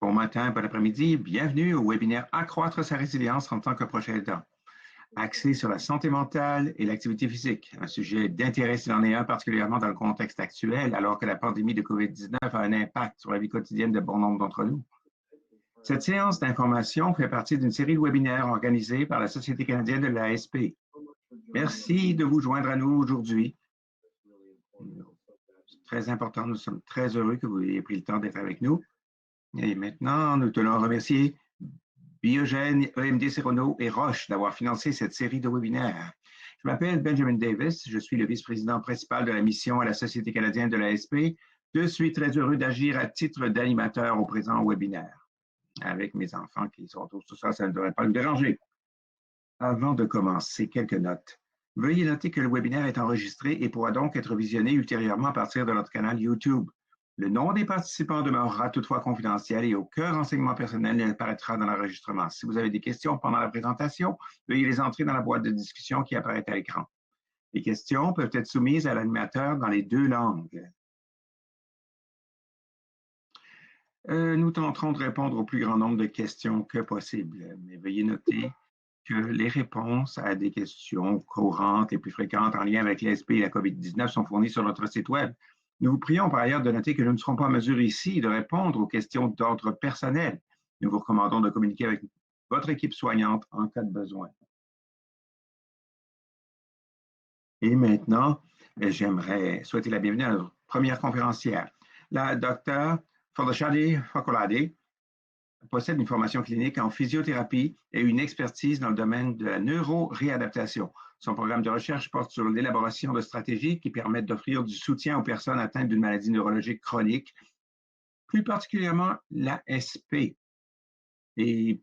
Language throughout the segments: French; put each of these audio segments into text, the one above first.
Bon matin, bon après-midi, bienvenue au webinaire Accroître sa résilience en tant que proche aidant, axé sur la santé mentale et l'activité physique, un sujet d'intérêt s'il en est un, particulièrement dans le contexte actuel, alors que la pandémie de COVID-19 a un impact sur la vie quotidienne de bon nombre d'entre nous. Cette séance d'information fait partie d'une série de webinaires organisés par la Société canadienne de l'ASP. Merci de vous joindre à nous aujourd'hui. C'est très important, nous sommes très heureux que vous ayez pris le temps d'être avec nous. Et maintenant, nous tenons à remercier Biogène, EMD Cérono et Roche d'avoir financé cette série de webinaires. Je m'appelle Benjamin Davis, je suis le vice-président principal de la mission à la Société canadienne de l'ASP. Je suis très heureux d'agir à titre d'animateur au présent webinaire. Avec mes enfants qui sont autour de ça, ça ne devrait pas nous déranger. Avant de commencer, quelques notes. Veuillez noter que le webinaire est enregistré et pourra donc être visionné ultérieurement à partir de notre canal YouTube. Le nom des participants demeurera toutefois confidentiel et aucun renseignement personnel n'apparaîtra dans l'enregistrement. Si vous avez des questions pendant la présentation, veuillez les entrer dans la boîte de discussion qui apparaît à l'écran. Les questions peuvent être soumises à l'animateur dans les deux langues. Nous tenterons de répondre au plus grand nombre de questions que possible, mais veuillez noter que les réponses à des questions courantes, les plus fréquentes en lien avec l'ASP et la COVID-19 sont fournies sur notre site Web. Nous vous prions par ailleurs de noter que nous ne serons pas en mesure ici de répondre aux questions d'ordre personnel. Nous vous recommandons de communiquer avec votre équipe soignante en cas de besoin. Et maintenant, j'aimerais souhaiter la bienvenue à notre première conférencière. La Dr. Folashade Fokolade possède une formation clinique en physiothérapie et une expertise dans le domaine de la neuroréadaptation. Son programme de recherche porte sur l'élaboration de stratégies qui permettent d'offrir du soutien aux personnes atteintes d'une maladie neurologique chronique, plus particulièrement l'ASP, et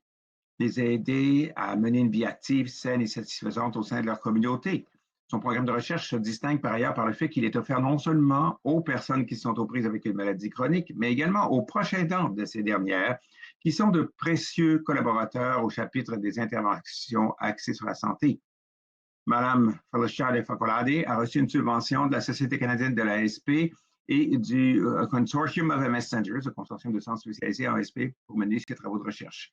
les aider à mener une vie active, saine et satisfaisante au sein de leur communauté. Son programme de recherche se distingue par ailleurs par le fait qu'il est offert non seulement aux personnes qui sont aux prises avec une maladie chronique, mais également aux proches aidants de ces dernières, qui sont de précieux collaborateurs au chapitre des interventions axées sur la santé. Madame Folashade Fokolade a reçu une subvention de la Société canadienne de l'ASP et du Consortium of MS Centers, le consortium de centres spécialisés en ASP, pour mener ses travaux de recherche.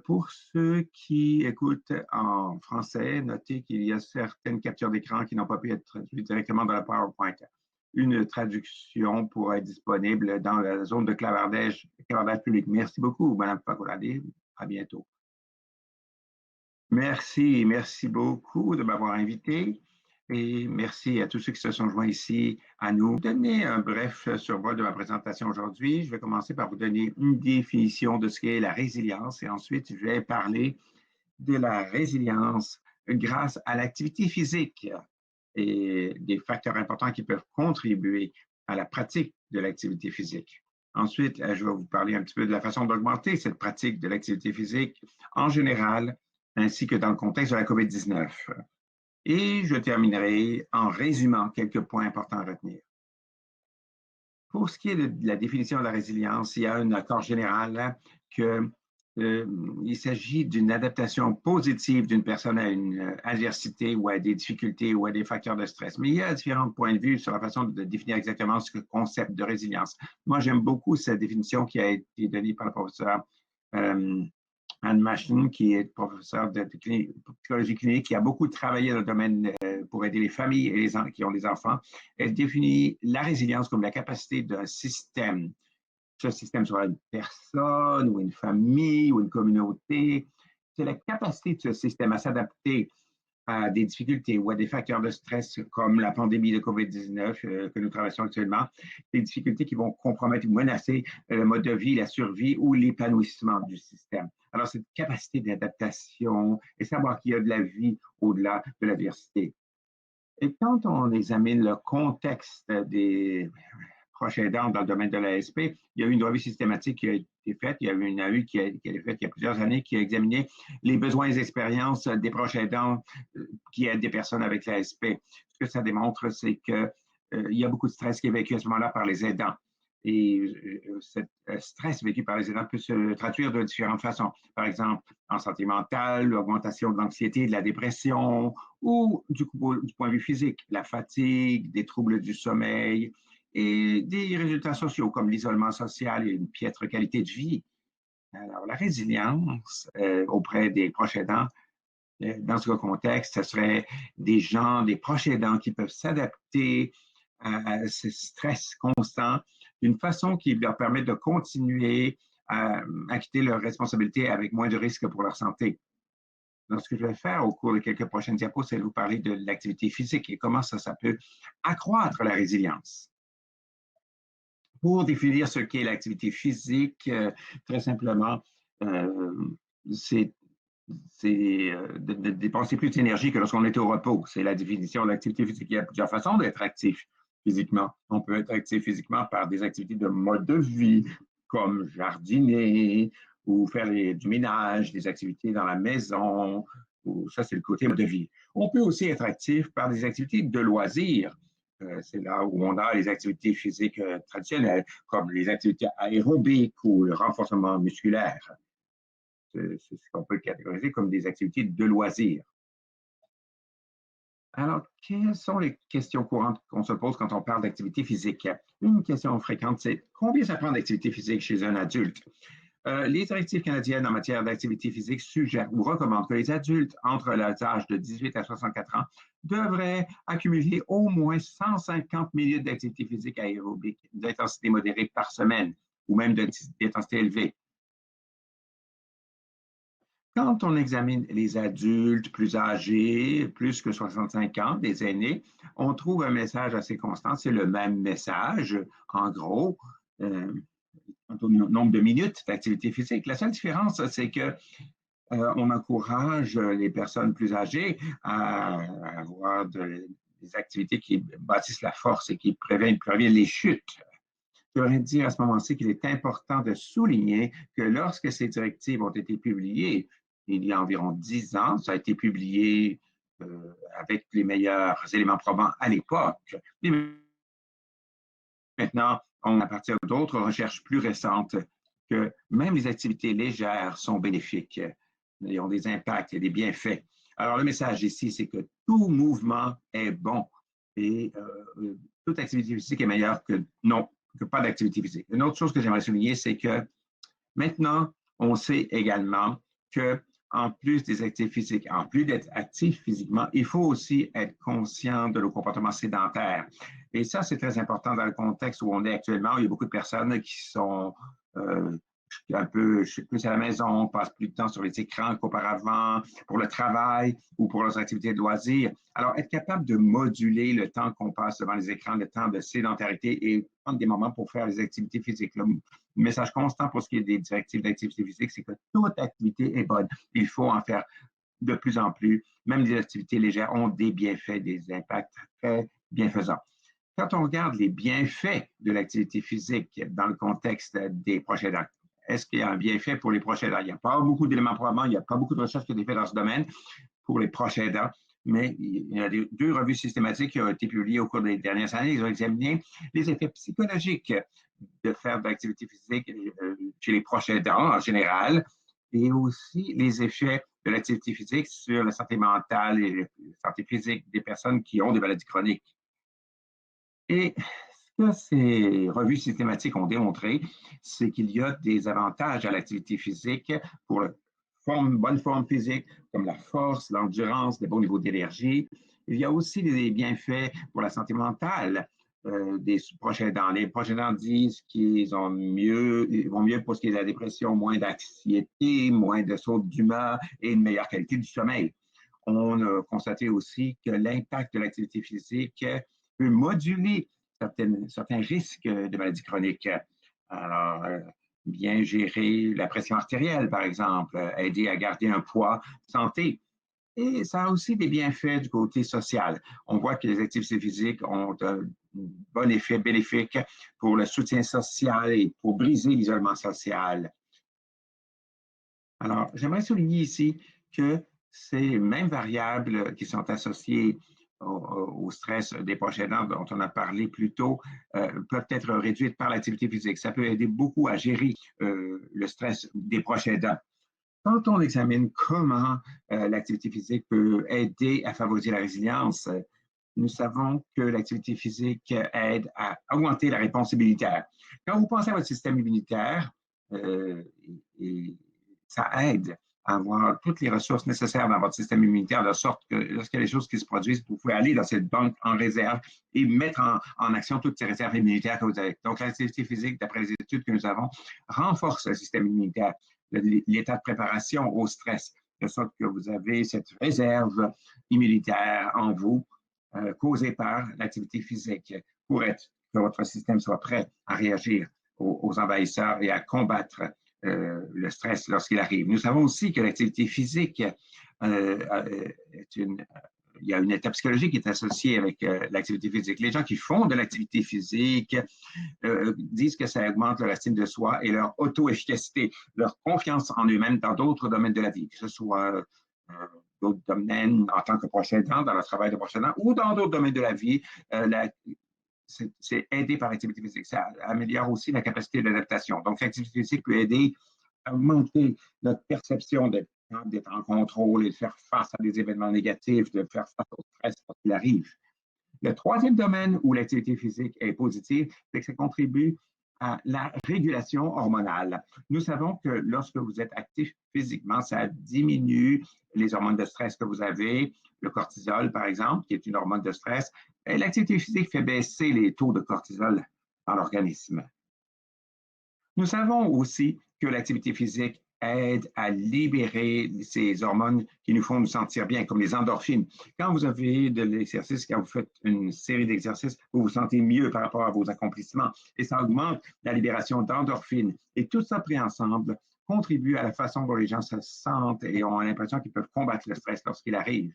Pour ceux qui écoutent en français, notez qu'il y a certaines captures d'écran qui n'ont pas pu être traduites directement dans la PowerPoint. Une traduction pourra être disponible dans la zone de clavardage public. Merci beaucoup, Madame Fokolade. À bientôt. Merci beaucoup de m'avoir invité et merci à tous ceux qui se sont joints ici à nous. Donner un bref survol de ma présentation aujourd'hui. Je vais commencer par vous donner une définition de ce qu'est la résilience et ensuite je vais parler de la résilience grâce à l'activité physique et des facteurs importants qui peuvent contribuer à la pratique de l'activité physique. Ensuite, je vais vous parler un petit peu de la façon d'augmenter cette pratique de l'activité physique en général, ainsi que dans le contexte de la COVID-19. Et je terminerai en résumant quelques points importants à retenir. Pour ce qui est de la définition de la résilience, il y a un accord général qu'il s'agit d'une adaptation positive d'une personne à une adversité ou à des difficultés ou à des facteurs de stress. Mais il y a différents points de vue sur la façon de définir exactement ce concept de résilience. Moi, j'aime beaucoup cette définition qui a été donnée par le professeur Anne Machen, qui est professeur de psychologie clinique, qui a beaucoup travaillé dans le domaine pour aider les familles et les qui ont des enfants. Elle définit la résilience comme la capacité d'un système. Ce système soit une personne ou une famille ou une communauté. C'est la capacité de ce système à s'adapter à des difficultés ou à des facteurs de stress comme la pandémie de COVID-19 que nous traversons actuellement, des difficultés qui vont compromettre ou menacer le mode de vie, la survie ou l'épanouissement du système. Alors, cette capacité d'adaptation et savoir qu'il y a de la vie au-delà de l'adversité. Et quand on examine le contexte des proches aidants dans le domaine de l'ASP, il y a eu une revue systématique qui a été faite. Il y a eu une revue qui a été faite il y a plusieurs années qui a examiné les besoins et les expériences des proches aidants qui aident des personnes avec l'ASP. Ce que ça démontre, c'est qu'il y a beaucoup de stress qui est vécu à ce moment-là par les aidants. Et ce stress vécu par les aidants peut se traduire de différentes façons. Par exemple, en santé mentale, l'augmentation de l'anxiété, de la dépression, ou du point de vue physique, la fatigue, des troubles du sommeil, et des résultats sociaux comme l'isolement social et une piètre qualité de vie. Alors, la résilience auprès des proches aidants, dans ce contexte, ce serait des gens, des proches aidants qui peuvent s'adapter à ce stress constant d'une façon qui leur permet de continuer à acquitter leurs responsabilités avec moins de risques pour leur santé. Donc, ce que je vais faire au cours de quelques prochaines diapos, c'est de vous parler de l'activité physique et comment ça peut accroître la résilience. Pour définir ce qu'est l'activité physique, très simplement, c'est de dépenser plus d'énergie que lorsqu'on est au repos. C'est la définition de l'activité physique. Il y a plusieurs façons d'être actif physiquement. On peut être actif physiquement par des activités de mode de vie, comme jardiner ou faire du ménage, des activités dans la maison. Ça, c'est le côté mode de vie. On peut aussi être actif par des activités de loisirs. C'est là où on a les activités physiques traditionnelles, comme les activités aérobiques ou le renforcement musculaire. C'est ce qu'on peut catégoriser comme des activités de loisirs. Alors, quelles sont les questions courantes qu'on se pose quand on parle d'activité physique? Une question fréquente, c'est combien ça prend d'activité physique chez un adulte? Les directives canadiennes en matière d'activité physique suggèrent ou recommandent que les adultes entre l'âge de 18 à 64 ans devraient accumuler au moins 150 minutes d'activité physique aérobique d'intensité modérée par semaine ou même d'intensité élevée. Quand on examine les adultes plus âgés, plus que 65 ans, des aînés, on trouve un message assez constant. C'est le même message, en gros, au nombre de minutes d'activité physique. La seule différence, c'est que on encourage les personnes plus âgées à avoir des activités qui bâtissent la force et qui préviennent les chutes. Je voudrais dire à ce moment-ci qu'il est important de souligner que lorsque ces directives ont été publiées, il y a environ 10 ans, ça a été publié avec les meilleurs éléments probants à l'époque. Maintenant, à partir d'autres recherches plus récentes, que même les activités légères sont bénéfiques. Ils ont des impacts et des bienfaits. Alors, le message ici, c'est que tout mouvement est bon et toute activité physique est meilleure que pas d'activité physique. Une autre chose que j'aimerais souligner, c'est que maintenant, on sait également que en plus des activités physiques, en plus d'être actif physiquement, il faut aussi être conscient de nos comportements sédentaires. Et ça, c'est très important dans le contexte où on est actuellement. Il y a beaucoup de personnes qui sont un peu plus à la maison, passent plus de temps sur les écrans qu'auparavant, pour le travail ou pour leurs activités de loisirs. Alors, être capable de moduler le temps qu'on passe devant les écrans, le temps de sédentarité et prendre des moments pour faire les activités physiques. Le message constant pour ce qui est des directives d'activité physique, c'est que toute activité est bonne. Il faut en faire de plus en plus. Même les activités légères ont des bienfaits, des impacts très bienfaisants. Quand on regarde les bienfaits de l'activité physique dans le contexte des proches aidants, est-ce qu'il y a un bienfait pour les proches aidants? Il n'y a pas beaucoup d'éléments probants, il n'y a pas beaucoup de recherches qui ont été faites dans ce domaine pour les proches aidants, mais il y a deux revues systématiques qui ont été publiées au cours des dernières années. Ils ont examiné les effets psychologiques de faire de l'activité physique chez les proches aidants en général, et aussi les effets de l'activité physique sur la santé mentale et la santé physique des personnes qui ont des maladies chroniques. Et ce que ces revues systématiques ont démontré, c'est qu'il y a des avantages à l'activité physique pour une bonne forme physique, comme la force, l'endurance, des bons niveaux d'énergie. Il y a aussi des bienfaits pour la santé mentale des proches aidants. Les proches aidants disent qu'ils vont mieux pour ce qui est de la dépression, moins d'anxiété, moins de sautes d'humeur et une meilleure qualité du sommeil. On a constaté aussi que l'impact de l'activité physique peut moduler certains risques de maladies chroniques. Alors, bien gérer la pression artérielle, par exemple, aider à garder un poids santé. Et ça a aussi des bienfaits du côté social. On voit que les activités physiques ont un bon effet bénéfique pour le soutien social et pour briser l'isolement social. Alors, j'aimerais souligner ici que ces mêmes variables qui sont associées au stress des proches aidants dont on a parlé plus tôt peuvent être réduites par l'activité physique. Ça peut aider beaucoup à gérer le stress des proches aidants. Quand on examine comment l'activité physique peut aider à favoriser la résilience, nous savons que l'activité physique aide à augmenter la réponse immunitaire. Quand vous pensez à votre système immunitaire, euh, et ça aide à avoir toutes les ressources nécessaires dans votre système immunitaire, de sorte que lorsqu'il y a des choses qui se produisent, vous pouvez aller dans cette banque en réserve et mettre en action toutes ces réserves immunitaires que vous avez. Donc, l'activité physique, d'après les études que nous avons, renforce le système immunitaire, l'état de préparation au stress, de sorte que vous avez cette réserve immunitaire en vous causée par l'activité physique pour être, que votre système soit prêt à réagir aux envahisseurs et à combattre le stress lorsqu'il arrive. Nous savons aussi que l'activité physique est il y a une étape psychologique qui est associée avec l'activité physique. Les gens qui font de l'activité physique disent que ça augmente leur estime de soi et leur auto-efficacité, leur confiance en eux-mêmes dans d'autres domaines de la vie, que ce soit d'autres domaines en tant que proche aidant, dans le travail de proche aidant, ou dans d'autres domaines de la vie. C'est aidé par l'activité physique. Ça améliore aussi la capacité d'adaptation. Donc, l'activité physique peut aider à augmenter notre perception d'être en contrôle et de faire face à des événements négatifs, de faire face au stress quand il arrive. Le troisième domaine où l'activité physique est positive, c'est que ça contribue à la régulation hormonale. Nous savons que lorsque vous êtes actif physiquement, ça diminue les hormones de stress que vous avez, le cortisol, par exemple, qui est une hormone de stress. Et l'activité physique fait baisser les taux de cortisol dans l'organisme. Nous savons aussi que l'activité physique aide à libérer ces hormones qui nous font nous sentir bien, comme les endorphines. Quand vous avez de l'exercice, quand vous faites une série d'exercices, vous vous sentez mieux par rapport à vos accomplissements et ça augmente la libération d'endorphines. Et tout ça pris ensemble contribue à la façon dont les gens se sentent et ont l'impression qu'ils peuvent combattre le stress lorsqu'il arrive.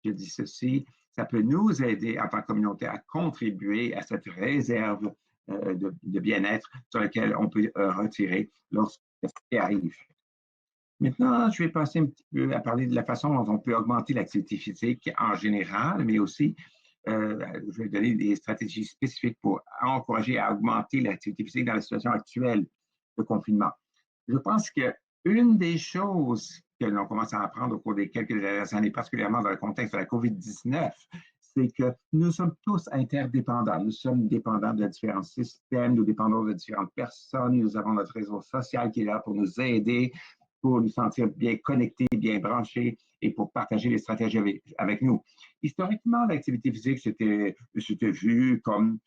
Je dis ceci, ça peut nous aider en tant que communauté à contribuer à cette réserve de bien-être sur laquelle on peut retirer lorsque ce arrive. Maintenant, je vais passer un petit peu à parler de la façon dont on peut augmenter l'activité physique en général, mais aussi je vais donner des stratégies spécifiques pour encourager à augmenter l'activité physique dans la situation actuelle de confinement. Je pense qu'une des choses que l'on commence à apprendre au cours des quelques dernières années, particulièrement dans le contexte de la COVID-19, c'est que nous sommes tous interdépendants. Nous sommes dépendants de différents systèmes, nous dépendons de différentes personnes. Nous avons notre réseau social qui est là pour nous aider, pour nous sentir bien connectés, bien branchés et pour partager les stratégies avec nous. Historiquement, l'activité physique, c'était vu comme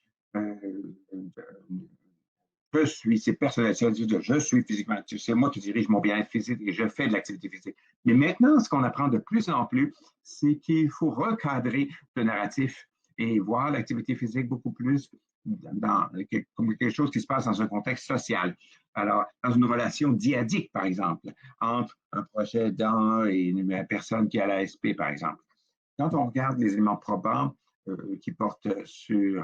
c'est personnalisé, je suis physiquement actif, c'est moi qui dirige mon bien-être physique et je fais de l'activité physique. Mais maintenant, ce qu'on apprend de plus en plus, c'est qu'il faut recadrer le narratif et voir l'activité physique beaucoup plus comme quelque chose qui se passe dans un contexte social. Alors, dans une relation dyadique, par exemple, entre un proche aidant et une personne qui a l'ASP, par exemple. Quand on regarde les éléments probants qui portent sur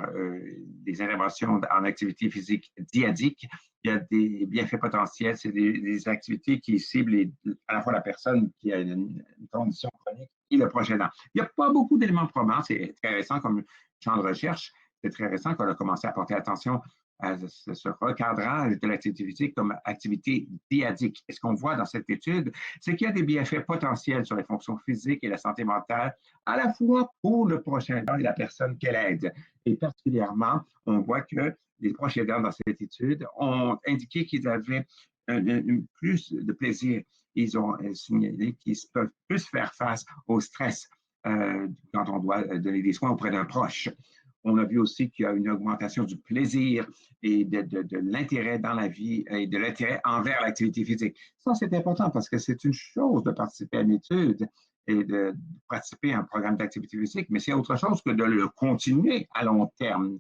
des interventions en activité physique dyadique, il y a des bienfaits potentiels. C'est des activités qui ciblent à la fois la personne qui a une condition chronique et le proche aidant. Il n'y a pas beaucoup d'éléments probants. C'est très récent comme champ de recherche. C'est très récent qu'on a commencé à porter attention à ce recadrage de l'activité physique comme activité dyadique. Et ce qu'on voit dans cette étude, c'est qu'il y a des bienfaits potentiels sur les fonctions physiques et la santé mentale, à la fois pour le proche aidant et la personne qu'elle aide. Et particulièrement, on voit que les proches aidants dans cette étude ont indiqué qu'ils avaient plus de plaisir. Ils ont signalé qu'ils peuvent plus faire face au stress quand on doit donner des soins auprès d'un proche. On a vu aussi qu'il y a une augmentation du plaisir et de l'intérêt dans la vie et de l'intérêt envers l'activité physique. Ça, c'est important parce que c'est une chose de participer à une étude et de participer à un programme d'activité physique, mais c'est autre chose que de le continuer à long terme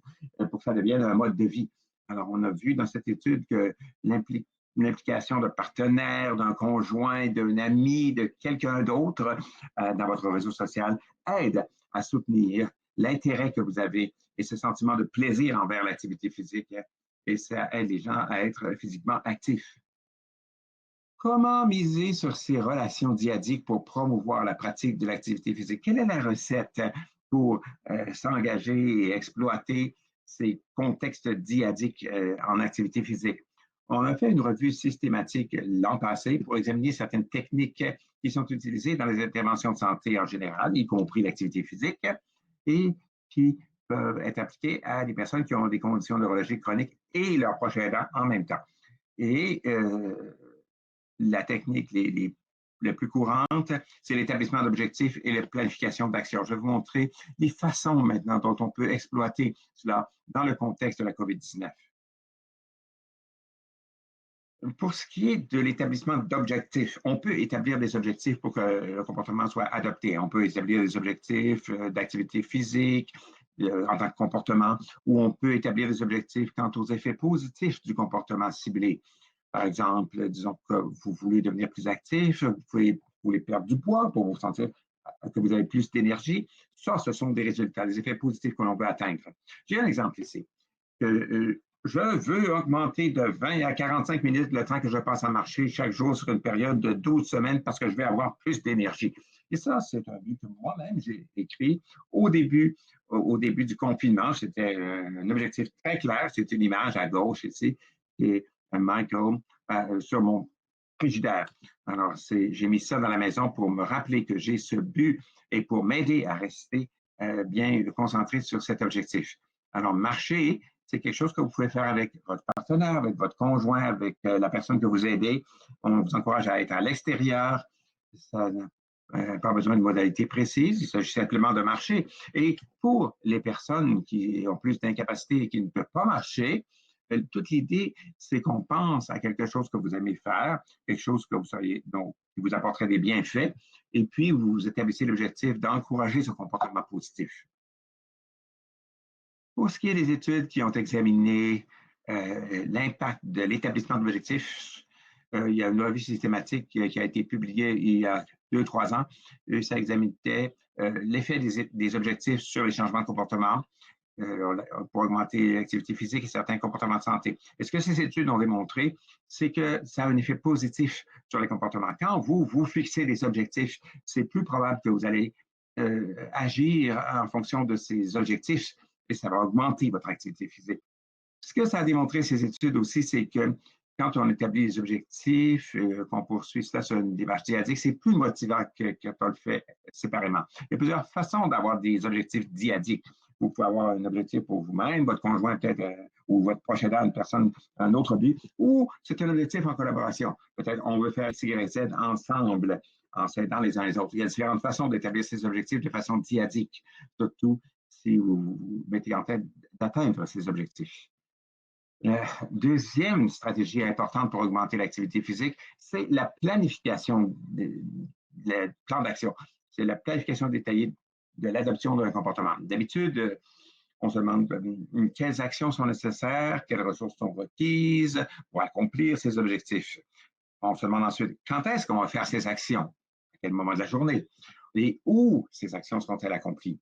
pour que ça devienne un mode de vie. Alors, on a vu dans cette étude que l'implication de partenaires, d'un conjoint, d'un ami, de quelqu'un d'autre dans votre réseau social aide à soutenir l'intérêt que vous avez et ce sentiment de plaisir envers l'activité physique. Et ça aide les gens à être physiquement actifs. Comment miser sur ces relations dyadiques pour promouvoir la pratique de l'activité physique? Quelle est la recette pour s'engager et exploiter ces contextes dyadiques en activité physique? On a fait une revue systématique l'an passé pour examiner certaines techniques qui sont utilisées dans les interventions de santé en général, y compris l'activité physique. et qui peuvent être appliquées à des personnes qui ont des conditions neurologiques chroniques et leurs proches aidants en même temps. Et la technique la plus courante, c'est l'établissement d'objectifs et la planification d'actions. Je vais vous montrer les façons maintenant dont on peut exploiter cela dans le contexte de la COVID-19. Pour ce qui est de l'établissement d'objectifs, on peut établir des objectifs pour que le comportement soit adopté. On peut établir des objectifs d'activité physique en tant que comportement, ou on peut établir des objectifs quant aux effets positifs du comportement ciblé. Par exemple, disons que vous voulez devenir plus actif, vous voulez perdre du poids pour vous sentir que vous avez plus d'énergie. Ça, ce sont des résultats, des effets positifs que l'on veut atteindre. J'ai un exemple ici. Je veux augmenter de 20 à 45 minutes le temps que je passe à marcher chaque jour sur une période de 12 semaines parce que je vais avoir plus d'énergie. Et ça, c'est un but que moi-même, j'ai écrit au début du confinement. C'était un objectif très clair. C'est une image à gauche ici, qui est Michael sur mon frigidaire. Alors, j'ai mis ça dans la maison pour me rappeler que j'ai ce but et pour m'aider à rester bien concentré sur cet objectif. Alors, marcher, c'est quelque chose que vous pouvez faire avec votre partenaire, avec votre conjoint, avec la personne que vous aidez. On vous encourage à être à l'extérieur. Ça n'a pas besoin de modalités précises. Il s'agit simplement de marcher. Et pour les personnes qui ont plus d'incapacité et qui ne peuvent pas marcher, toute l'idée, c'est qu'on pense à quelque chose que vous aimez faire, quelque chose que qui vous apporterait des bienfaits, et puis vous établissez l'objectif d'encourager ce comportement positif. Pour ce qui est des études qui ont examiné l'impact de l'établissement d'objectifs, il y a une revue systématique qui a été publiée il y a 2-3 ans. Ça examinait l'effet des objectifs sur les changements de comportement pour augmenter l'activité physique et certains comportements de santé. Et ce que ces études ont démontré, c'est que ça a un effet positif sur les comportements. Quand vous fixez des objectifs, c'est plus probable que vous allez agir en fonction de ces objectifs et ça va augmenter votre activité physique. Ce que ça a démontré, ces études aussi, c'est que quand on établit des objectifs, qu'on poursuit cela sur une démarche dyadique, c'est plus motivant que quand on le fait séparément. Il y a plusieurs façons d'avoir des objectifs dyadiques. Vous pouvez avoir un objectif pour vous-même, votre conjoint peut-être, ou votre proche aidant, une personne, un autre but, ou c'est un objectif en collaboration. Peut-être on veut faire X, Y, Z ensemble, en s'aidant les uns les autres. Il y a différentes façons d'établir ces objectifs de façon dyadique, surtout si vous mettez en tête d'atteindre ces objectifs. La deuxième stratégie importante pour augmenter l'activité physique, c'est la planification, le plan d'action. C'est la planification détaillée de l'adoption d'un comportement. D'habitude, on se demande quelles actions sont nécessaires, quelles ressources sont requises pour accomplir ces objectifs. On se demande ensuite quand est-ce qu'on va faire ces actions, à quel moment de la journée, et où ces actions seront-elles accomplies.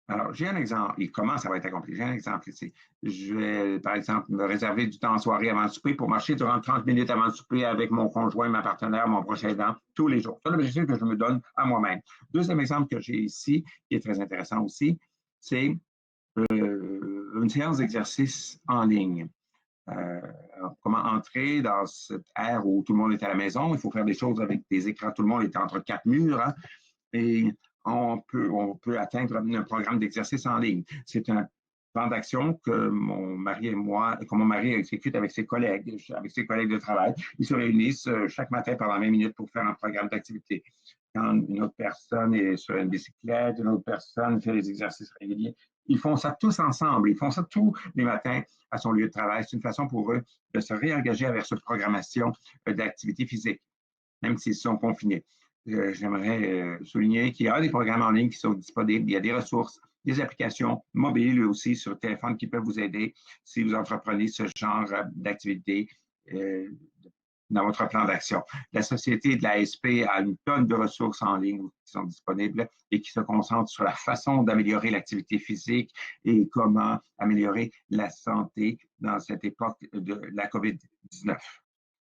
Alors, j'ai un exemple, et comment ça va être accompli? J'ai un exemple ici. Je vais, par exemple, me réserver du temps en soirée avant le souper pour marcher durant 30 minutes avant le souper avec mon conjoint, ma partenaire, mon proche aidant, tous les jours. C'est l'objectif que je me donne à moi-même. Deuxième exemple que j'ai ici, qui est très intéressant aussi, c'est une séance d'exercice en ligne. Comment entrer dans cette ère où tout le monde est à la maison. Il faut faire des choses avec des écrans. Tout le monde est entre 4 murs. Hein, et on peut atteindre un programme d'exercice en ligne. C'est un plan d'action que mon mari et moi, que mon mari exécute avec ses collègues de travail. Ils se réunissent chaque matin pendant 20 minutes pour faire un programme d'activité. Quand une autre personne est sur une bicyclette, une autre personne fait des exercices réguliers, ils font ça tous ensemble. Ils font ça tous les matins à son lieu de travail. C'est une façon pour eux de se réengager vers cette programmation d'activité physique, même s'ils sont confinés. J'aimerais souligner qu'il y a des programmes en ligne qui sont disponibles. Il y a des ressources, des applications mobiles aussi sur téléphone qui peuvent vous aider si vous entreprenez ce genre d'activité dans votre plan d'action. La Société de l'ASP a une tonne de ressources en ligne qui sont disponibles et qui se concentrent sur la façon d'améliorer l'activité physique et comment améliorer la santé dans cette époque de la COVID-19.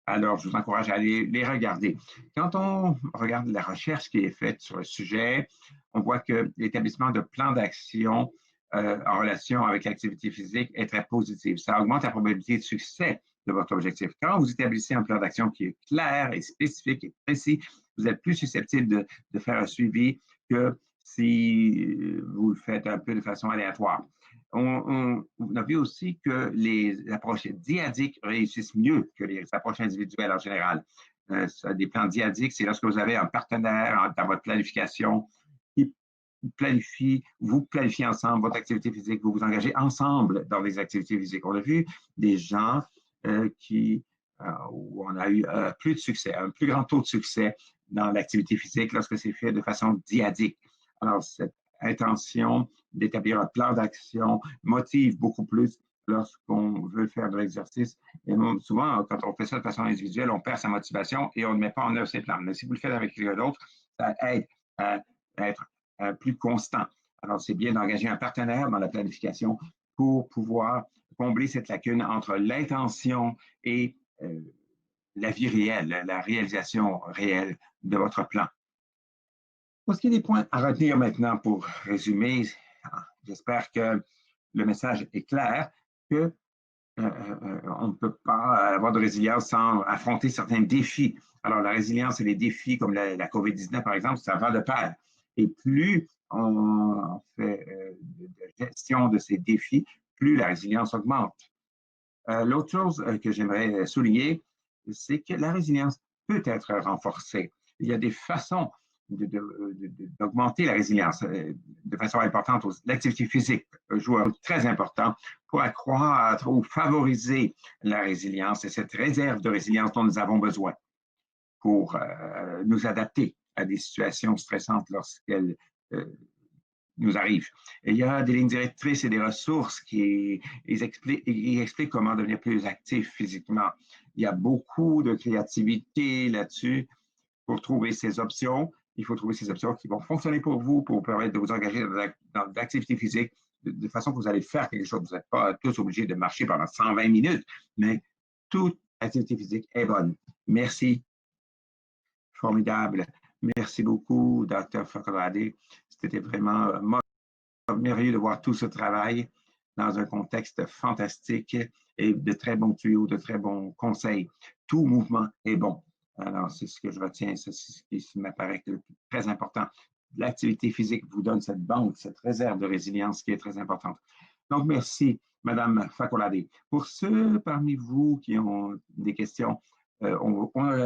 Alors, je vous encourage à aller les regarder. Quand on regarde la recherche qui est faite sur le sujet, on voit que l'établissement de plans d'action en relation avec l'activité physique est très positif. Ça augmente la probabilité de succès de votre objectif. Quand vous établissez un plan d'action qui est clair et spécifique et précis, vous êtes plus susceptible de faire un suivi que si vous le faites un peu de façon aléatoire. On a vu aussi que les approches dyadiques réussissent mieux que les approches individuelles en général. Des plans dyadiques, c'est lorsque vous avez un partenaire dans votre planification qui vous planifiez ensemble votre activité physique, vous vous engagez ensemble dans les activités physiques. On a vu des gens où on a eu plus de succès, un plus grand taux de succès dans l'activité physique lorsque c'est fait de façon dyadique. Alors, cette intention d'établir un plan d'action motive beaucoup plus lorsqu'on veut faire de l'exercice. Et souvent, quand on fait ça de façon individuelle, on perd sa motivation et on ne met pas en œuvre ses plans. Mais si vous le faites avec quelqu'un d'autre, ça aide à être plus constant. Alors, c'est bien d'engager un partenaire dans la planification pour pouvoir combler cette lacune entre l'intention et la vie réelle, la réalisation réelle de votre plan. Pour ce qui est des points à retenir maintenant pour résumer, j'espère que le message est clair que on ne peut pas avoir de résilience sans affronter certains défis. Alors, la résilience et les défis comme la COVID-19, par exemple, ça va de pair. Et plus on fait de gestion de ces défis, plus la résilience augmente. L'autre chose que j'aimerais souligner, c'est que la résilience peut être renforcée. Il y a des façons d'augmenter la résilience de façon importante. L'activité physique joue un rôle très important pour accroître ou favoriser la résilience et cette réserve de résilience dont nous avons besoin pour nous adapter à des situations stressantes lorsqu'elles nous arrivent. Et il y a des lignes directrices et des ressources qui expliquent comment devenir plus actif physiquement. Il y a beaucoup de créativité là-dessus pour trouver ces options. Il faut trouver ces options qui vont fonctionner pour vous, pour vous permettre de vous engager dans l'activité physique de façon que vous allez faire quelque chose. Vous n'êtes pas tous obligés de marcher pendant 120 minutes, mais toute activité physique est bonne. Merci. Formidable. Merci beaucoup, Dr. Focolade. C'était vraiment merveilleux de voir tout ce travail dans un contexte fantastique et de très bons tuyaux, de très bons conseils. Tout mouvement est bon. Alors, c'est ce que je retiens, c'est ce qui m'apparaît très important. L'activité physique vous donne cette banque, cette réserve de résilience qui est très importante. Donc, merci, Madame Focolade. Pour ceux parmi vous qui ont des questions, il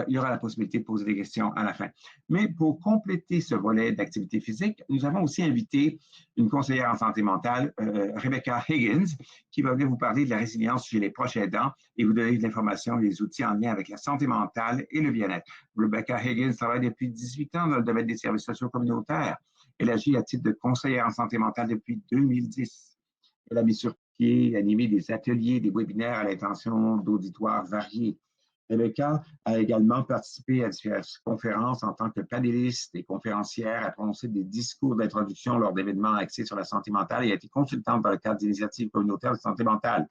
y aura la possibilité de poser des questions à la fin. Mais pour compléter ce volet d'activité physique, nous avons aussi invité une conseillère en santé mentale, Rebecca Higgins, qui va venir vous parler de la résilience chez les proches aidants et vous donner de l'information et des outils en lien avec la santé mentale et le bien-être. Rebecca Higgins travaille depuis 18 ans dans le domaine des services sociaux communautaires. Elle agit à titre de conseillère en santé mentale depuis 2010. Elle a mis sur pied, animé des ateliers, des webinaires à l'intention d'auditoires variés. Rebecca a également participé à diverses conférences en tant que panéliste et conférencière, a prononcé des discours d'introduction lors d'événements axés sur la santé mentale et a été consultante dans le cadre d'initiatives communautaires de santé mentale.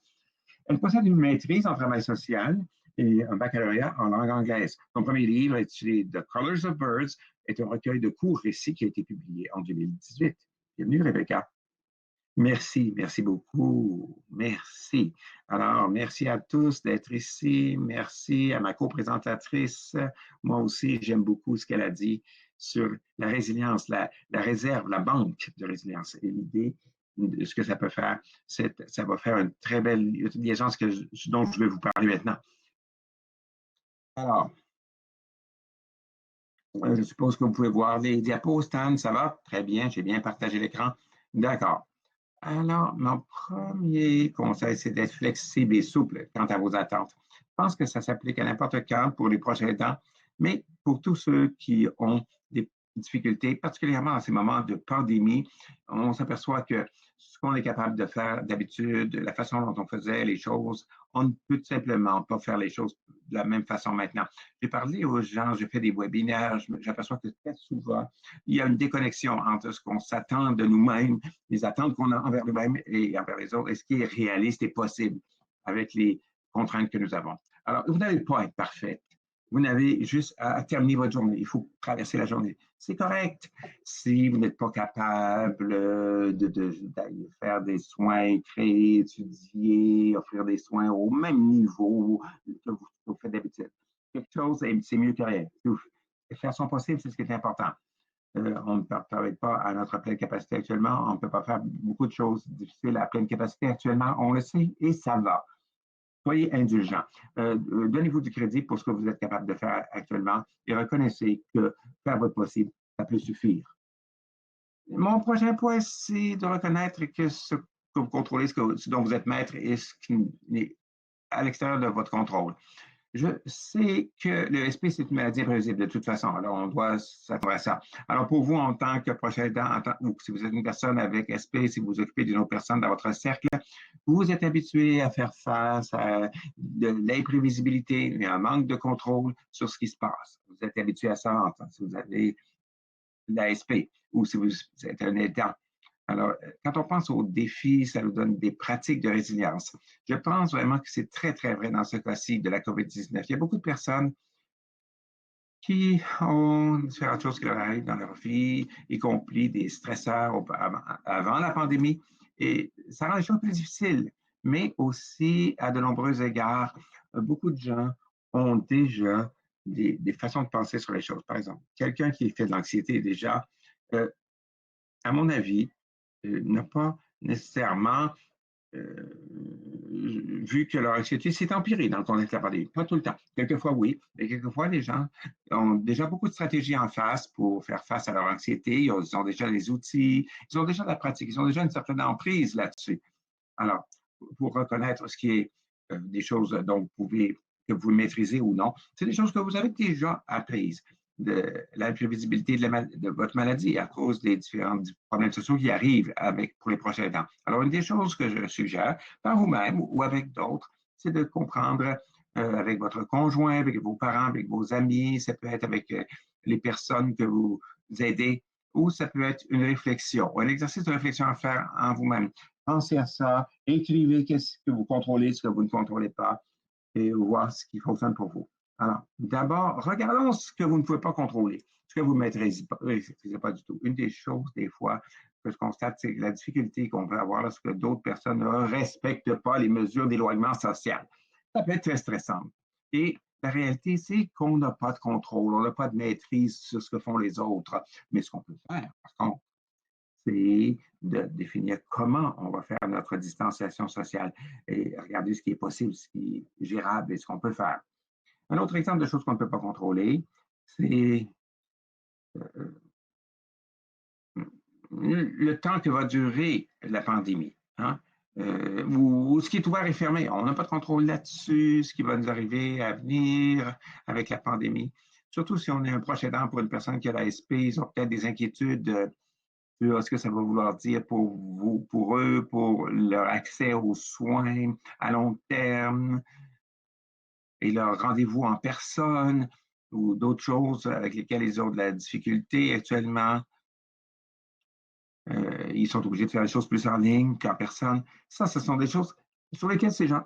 Elle possède une maîtrise en travail social et un baccalauréat en langue anglaise. Son premier livre, intitulé The Colors of Birds, est un recueil de courts récits qui a été publié en 2018. Bienvenue, Rebecca. Merci, merci beaucoup. Merci. Alors, merci à tous d'être ici. Merci à ma co-présentatrice. Moi aussi, j'aime beaucoup ce qu'elle a dit sur la résilience, la réserve, la banque de résilience. Et l'idée de ce que ça peut faire, ça va faire une très belle liaison dont je vais vous parler maintenant. Alors, je suppose que vous pouvez voir les diapos, Stan, ça va? Très bien, j'ai bien partagé l'écran. D'accord. Alors, mon premier conseil, c'est d'être flexible et souple quant à vos attentes. Je pense que ça s'applique à n'importe quand pour les proches aidants, mais pour tous ceux qui ont des difficultés, particulièrement en ces moments de pandémie, on s'aperçoit que ce qu'on est capable de faire d'habitude, la façon dont on faisait les choses, on ne peut tout simplement pas faire les choses de la même façon maintenant. J'ai parlé aux gens, j'ai fait des webinaires, j'aperçois que très souvent, il y a une déconnexion entre ce qu'on s'attend de nous-mêmes, les attentes qu'on a envers nous-mêmes et envers les autres, et ce qui est réaliste et possible avec les contraintes que nous avons. Alors, vous n'allez pas être parfait. Vous n'avez juste à terminer votre journée. Il faut traverser la journée. C'est correct. Si vous n'êtes pas capable de faire des soins, créer, étudier, offrir des soins au même niveau que vous faites d'habitude. Quelque chose, c'est mieux que rien. Faire son possible, c'est ce qui est important. On ne travaille pas à notre pleine capacité actuellement. On ne peut pas faire beaucoup de choses difficiles à pleine capacité actuellement. On le sait et ça va. Soyez indulgents. Donnez-vous du crédit pour ce que vous êtes capable de faire actuellement et reconnaissez que faire votre possible, ça peut suffire. Mon prochain point, c'est de reconnaître que ce que vous contrôlez, ce dont vous êtes maître et ce qui est à l'extérieur de votre contrôle. Je sais que le SP, c'est une maladie imprévisible de toute façon. Alors, on doit s'attendre à ça. Alors, pour vous, en tant que prochain aidant, ou si vous êtes une personne avec SP, si vous vous occupez d'une autre personne dans votre cercle, vous êtes habitué à faire face à de l'imprévisibilité et un manque de contrôle sur ce qui se passe. Vous êtes habitué à ça si vous avez l'ASP ou si vous êtes un aidant. Alors, quand on pense aux défis, ça nous donne des pratiques de résilience. Je pense vraiment que c'est très, très vrai dans ce cas-ci de la COVID-19. Il y a beaucoup de personnes qui ont différentes choses qui leur arrivent dans leur vie, y compris des stresseurs avant la pandémie. Et ça rend les choses plus difficiles. Mais aussi, à de nombreux égards, beaucoup de gens ont déjà des façons de penser sur les choses. Par exemple, quelqu'un qui fait de l'anxiété déjà, euh, à mon avis, n'a pas nécessairement vu que leur anxiété s'est empirée dans le contexte de la pandémie. Pas tout le temps. Quelquefois, oui. Mais quelquefois, les gens ont déjà beaucoup de stratégies en face pour faire face à leur anxiété. Ils ont déjà les outils, ils ont déjà de la pratique, ils ont déjà une certaine emprise là-dessus. Alors, pour reconnaître ce qui est des choses dont que vous maîtrisez ou non, c'est des choses que vous avez déjà apprises de l'imprévisibilité de votre maladie à cause des différents problèmes sociaux qui arrivent pour les prochains temps. Alors, une des choses que je suggère, par vous-même ou avec d'autres, c'est de comprendre avec votre conjoint, avec vos parents, avec vos amis, ça peut être avec les personnes que vous aidez, ou ça peut être une réflexion, un exercice de réflexion à faire en vous-même. Pensez à ça, écrivez ce que vous contrôlez, ce que vous ne contrôlez pas, et voir ce qui fonctionne pour vous. Alors, d'abord, regardons ce que vous ne pouvez pas contrôler, ce que vous ne maîtrisez pas du tout. Une des choses, des fois, que je constate, c'est la difficulté qu'on peut avoir lorsque d'autres personnes ne respectent pas les mesures d'éloignement social. Ça peut être très stressant. Et la réalité, c'est qu'on n'a pas de contrôle, on n'a pas de maîtrise sur ce que font les autres. Mais ce qu'on peut faire, par contre, c'est de définir comment on va faire notre distanciation sociale et regarder ce qui est possible, ce qui est gérable et ce qu'on peut faire. Un autre exemple de choses qu'on ne peut pas contrôler, c'est le temps que va durer la pandémie. Hein? Ou ce qui est ouvert et fermé. On n'a pas de contrôle là-dessus, ce qui va nous arriver à venir avec la pandémie. Surtout si on est un proche aidant pour une personne qui a la SP, ils ont peut-être des inquiétudes sur ce que ça va vouloir dire pour vous, pour eux, pour leur accès aux soins à long terme et leur rendez-vous en personne ou d'autres choses avec lesquelles ils ont de la difficulté actuellement. Ils sont obligés de faire les choses plus en ligne qu'en personne. Ça, ce sont des choses sur lesquelles ces gens,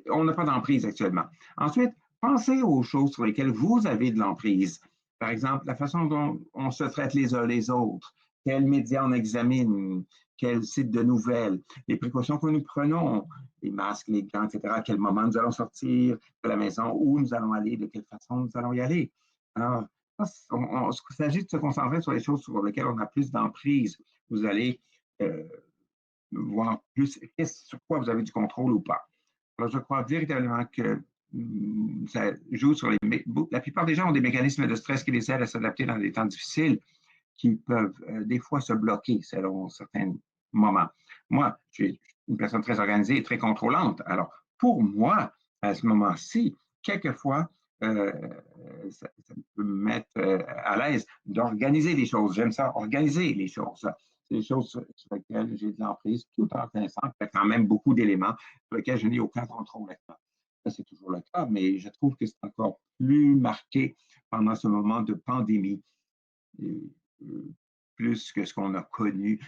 on n'a pas d'emprise actuellement. Ensuite, pensez aux choses sur lesquelles vous avez de l'emprise. Par exemple, la façon dont on se traite les uns les autres, quels médias on examine, quels sites de nouvelles, les précautions que nous prenons, les masques, les gants, etc., à quel moment nous allons sortir de la maison, où nous allons aller, de quelle façon nous allons y aller. Alors, il s'agit de se concentrer sur les choses sur lesquelles on a plus d'emprise. Vous allez voir plus sur quoi vous avez du contrôle ou pas. Alors, je crois véritablement que ça joue sur la plupart des gens ont des mécanismes de stress qui les aident à s'adapter dans des temps difficiles qui peuvent des fois se bloquer selon certains moments. Moi, je suis une personne très organisée et très contrôlante. Alors, pour moi, à ce moment-ci, quelquefois, ça peut me mettre à l'aise d'organiser les choses. J'aime ça, organiser les choses. C'est des choses sur lesquelles j'ai de l'emprise, tout en connaissant qu'il y a quand même beaucoup d'éléments sur lesquels je n'ai aucun contrôle. Ça, c'est toujours le cas, mais je trouve que c'est encore plus marqué pendant ce moment de pandémie, plus que ce qu'on a connu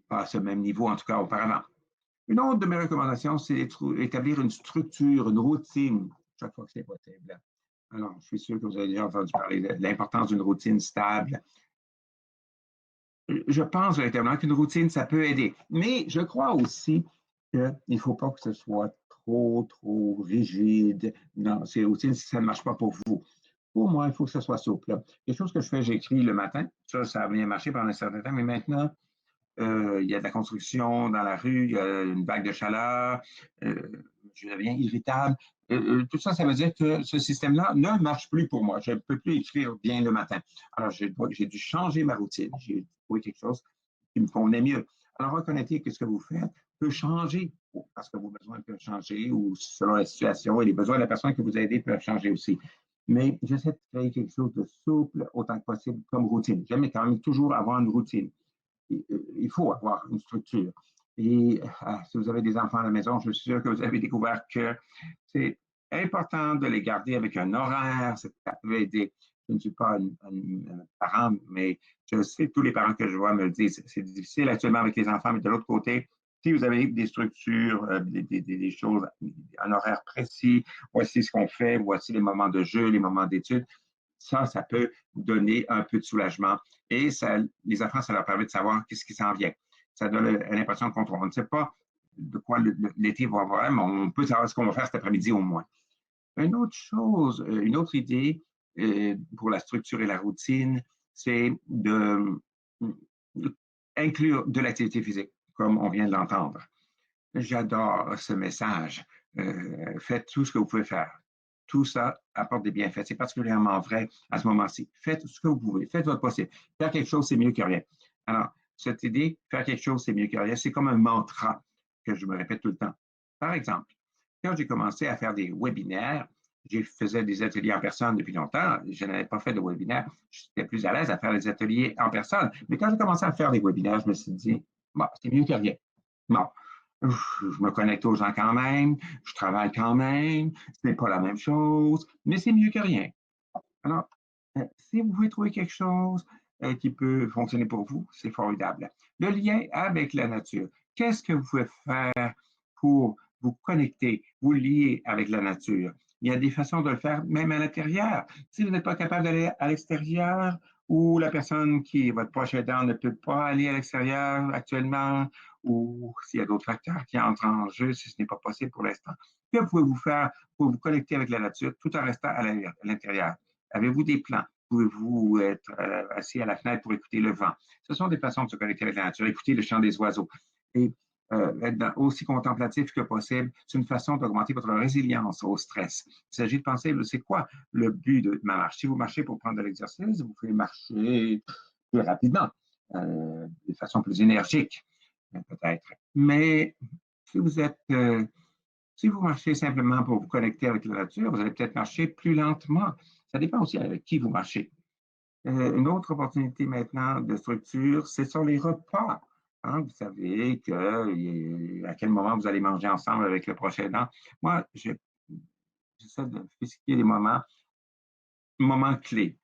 pas à ce même niveau, en tout cas auparavant. Une autre de mes recommandations, c'est d'établir une structure, une routine, chaque fois que c'est possible. Alors, je suis sûr que vous avez déjà entendu parler de l'importance d'une routine stable. Je pense véritablement qu'une routine, ça peut aider. Mais je crois aussi qu'il ne faut pas que ce soit trop rigide. Non, ces routines, ça ne marche pas pour vous. Pour moi, il faut que ce soit souple. Quelque chose que je fais, j'écris le matin. Ça a bien marché pendant un certain temps, mais maintenant, il y a de la construction dans la rue, il y a une vague de chaleur, euh, je deviens irritable. Tout ça, ça veut dire que ce système-là ne marche plus pour moi. Je ne peux plus écrire bien le matin. Alors, j'ai dû changer ma routine. J'ai trouvé quelque chose qui me convenait mieux. Alors, reconnaître que ce que vous faites peut changer parce que vos besoins peuvent changer ou selon la situation et les besoins de la personne que vous aidez peuvent changer aussi. Mais j'essaie de créer quelque chose de souple autant que possible comme routine. J'aime quand même toujours avoir une routine. Il faut avoir une structure. Et si vous avez des enfants à la maison, je suis sûr que vous avez découvert que c'est important de les garder avec un horaire. Ça peut aider. Je ne suis pas un parent, mais je sais que tous les parents que je vois me le disent. C'est difficile actuellement avec les enfants, mais de l'autre côté, si vous avez des structures, des choses, un horaire précis, voici ce qu'on fait, voici les moments de jeu, les moments d'études, ça peut donner un peu de soulagement. Et ça, les enfants, ça leur permet de savoir qu'est-ce qui s'en vient. Ça donne l'impression qu'on ne sait pas de quoi l'été va avoir, mais on peut savoir ce qu'on va faire cet après-midi au moins. Une autre chose, une autre idée pour la structure et la routine, c'est inclure de l'activité physique, comme on vient de l'entendre. J'adore ce message. Faites tout ce que vous pouvez faire. Tout ça apporte des bienfaits. C'est particulièrement vrai à ce moment-ci. Faites ce que vous pouvez. Faites votre possible. Faire quelque chose, c'est mieux que rien. Alors, cette idée, faire quelque chose, c'est mieux que rien, c'est comme un mantra que je me répète tout le temps. Par exemple, quand j'ai commencé à faire des webinaires, j'ai faisais des ateliers en personne depuis longtemps. Je n'avais pas fait de webinaire. J'étais plus à l'aise à faire des ateliers en personne. Mais quand j'ai commencé à faire des webinaires, je me suis dit, bon, c'est mieux que rien. Bon, je me connecte aux gens quand même, je travaille quand même, ce n'est pas la même chose, mais c'est mieux que rien. Alors, si vous pouvez trouver quelque chose qui peut fonctionner pour vous, c'est formidable. Le lien avec la nature. Qu'est-ce que vous pouvez faire pour vous connecter, vous lier avec la nature? Il y a des façons de le faire, même à l'intérieur. Si vous n'êtes pas capable d'aller à l'extérieur ou la personne qui est votre proche aidant ne peut pas aller à l'extérieur actuellement, ou s'il y a d'autres facteurs qui entrent en jeu, si ce n'est pas possible pour l'instant, que pouvez-vous faire pour vous connecter avec la nature tout en restant à l'intérieur? Avez-vous des plans? Pouvez-vous être assis à la fenêtre pour écouter le vent? Ce sont des façons de se connecter avec la nature, écouter le chant des oiseaux. Et être aussi contemplatif que possible, c'est une façon d'augmenter votre résilience au stress. Il s'agit de penser, c'est quoi le but de ma marche? Si vous marchez pour prendre de l'exercice, vous pouvez marcher plus rapidement, de façon plus énergique, peut-être. Mais si vous êtes si vous marchez simplement pour vous connecter avec la nature, vous allez peut-être marcher plus lentement. Ça dépend aussi avec qui vous marchez. Une autre opportunité maintenant de structure, ce sont les repas. Hein. Vous savez à quel moment vous allez manger ensemble avec le prochain aidant. Moi, j'essaie de fixer des moments clés,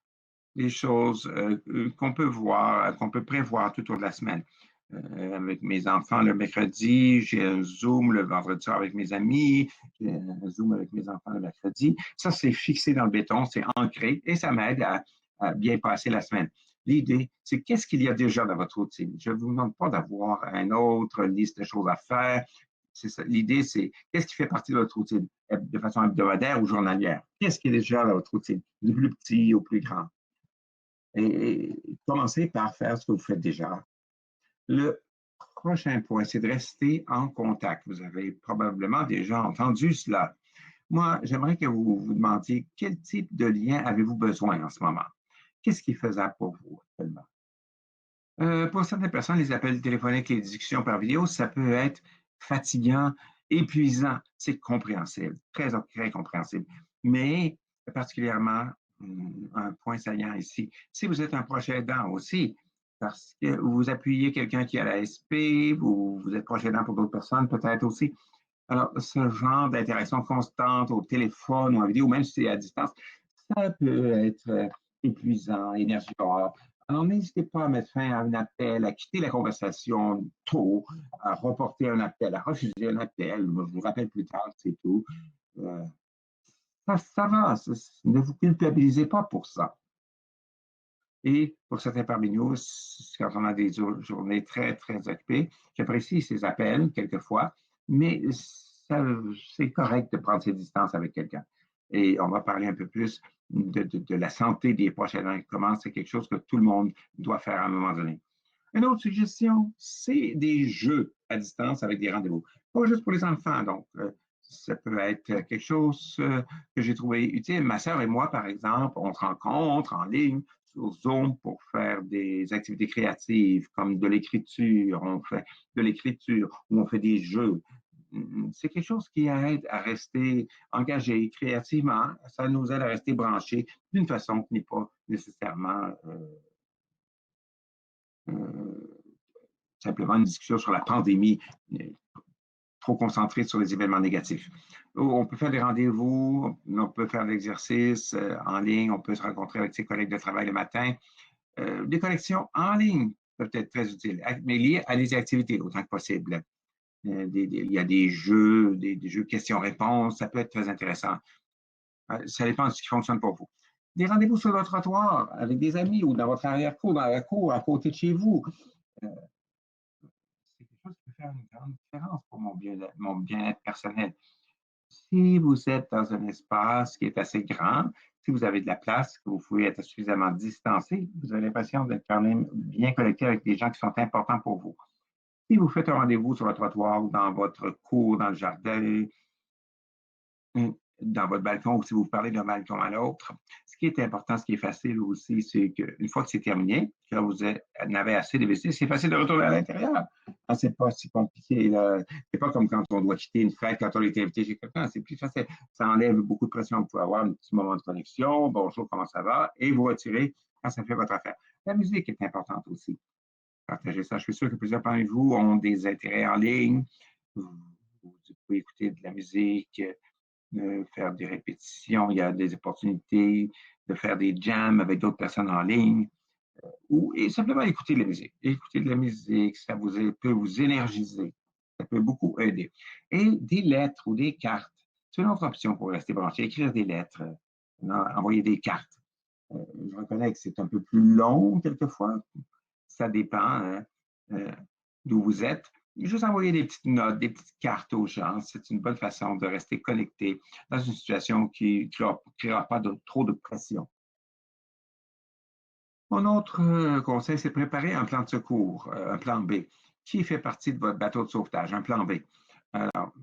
des choses qu'on peut voir, qu'on peut prévoir tout au long de la semaine. Avec mes enfants le mercredi, j'ai un Zoom le vendredi soir avec mes amis, j'ai un Zoom avec mes enfants le mercredi. Ça, c'est fixé dans le béton, c'est ancré et ça m'aide à bien passer la semaine. L'idée, c'est qu'est-ce qu'il y a déjà dans votre routine. Je ne vous demande pas d'avoir une autre liste de choses à faire. L'idée, c'est qu'est-ce qui fait partie de votre routine de façon hebdomadaire ou journalière? Qu'est-ce qui est déjà dans votre routine, du plus petit au plus grand? Et commencez par faire ce que vous faites déjà. Le prochain point, c'est de rester en contact. Vous avez probablement déjà entendu cela. Moi, j'aimerais que vous vous demandiez quel type de lien avez-vous besoin en ce moment? Qu'est-ce qui est faisable pour vous actuellement? Pour certaines personnes, les appels téléphoniques et les discussions par vidéo, ça peut être fatigant, épuisant. C'est compréhensible, très, très compréhensible. Mais particulièrement, un point saillant ici, si vous êtes un proche aidant aussi, parce que vous appuyez quelqu'un qui a la SP, vous êtes proche aidant pour d'autres personnes peut-être aussi. Alors, ce genre d'interaction constante au téléphone ou en vidéo, même si c'est à distance, ça peut être épuisant, énergivore. Alors, n'hésitez pas à mettre fin à un appel, à quitter la conversation tôt, à reporter un appel, à refuser un appel. Je vous rappelle plus tard, c'est tout. Euh, ça va, ne vous culpabilisez pas pour ça. Et pour certains parmi nous, quand on a des journées très, très occupées, j'apprécie ces appels quelquefois, mais c'est correct de prendre ses distances avec quelqu'un. Et on va parler un peu plus de la santé des proches aidants. Comment c'est quelque chose que tout le monde doit faire à un moment donné. Une autre suggestion, c'est des jeux à distance avec des rendez-vous. Pas juste pour les enfants, donc ça peut être quelque chose que j'ai trouvé utile. Ma sœur et moi, par exemple, on se rencontre en ligne sur Zoom pour faire des activités créatives comme de l'écriture. On fait de l'écriture ou on fait des jeux. C'est quelque chose qui aide à rester engagé créativement. Ça nous aide à rester branchés d'une façon qui n'est pas nécessairement euh, simplement une discussion sur la pandémie, trop concentrée sur les événements négatifs. On peut faire des rendez-vous, on peut faire de l'exercice en ligne, on peut se rencontrer avec ses collègues de travail le matin. Des connexions en ligne peuvent être très utiles, mais liées à des activités autant que possible. Il y a des jeux, des jeux questions-réponses, ça peut être très intéressant. Ça dépend de ce qui fonctionne pour vous. Des rendez-vous sur le trottoir avec des amis ou dans votre arrière-cour, dans la cour, à côté de chez vous. Euh, c'est quelque chose qui peut faire une grande différence pour mon bien-être personnel. Si vous êtes dans un espace qui est assez grand, si vous avez de la place, que vous pouvez être suffisamment distancé, vous avez l'impression d'être quand même bien connecté avec des gens qui sont importants pour vous. Si vous faites un rendez-vous sur le trottoir ou dans votre cour, dans le jardin, dans votre balcon ou si vous parlez d'un balcon à l'autre. Ce qui est important, ce qui est facile aussi, c'est qu'une fois que c'est terminé, que vous en avez assez de vestiges, c'est facile de retourner à l'intérieur. Ah, c'est pas si compliqué. C'est pas comme quand on doit quitter une fête, quand on est invité chez quelqu'un. C'est plus facile. Ça enlève beaucoup de pression. Vous pouvez avoir un petit moment de connexion. Bonjour, comment ça va? Et vous retirez quand ça fait votre affaire. La musique est importante aussi. Partagez ça. Je suis sûr que plusieurs parmi vous ont des intérêts en ligne. Vous pouvez écouter de la musique, faire des répétitions, il y a des opportunités de faire des jams avec d'autres personnes en ligne, et simplement écouter de la musique. Écouter de la musique, ça peut vous énergiser, ça peut beaucoup aider. Et des lettres ou des cartes, c'est une autre option pour rester branché. Écrire des lettres, envoyer des cartes. Je reconnais que c'est un peu plus long quelquefois, ça dépend hein, euh, d'où vous êtes. Juste envoyer des petites notes, des petites cartes aux gens, c'est une bonne façon de rester connecté dans une situation qui ne créera pas trop de pression. Mon autre conseil, c'est préparer un plan de secours, un plan B, qui fait partie de votre bateau de sauvetage, un plan B. Alors,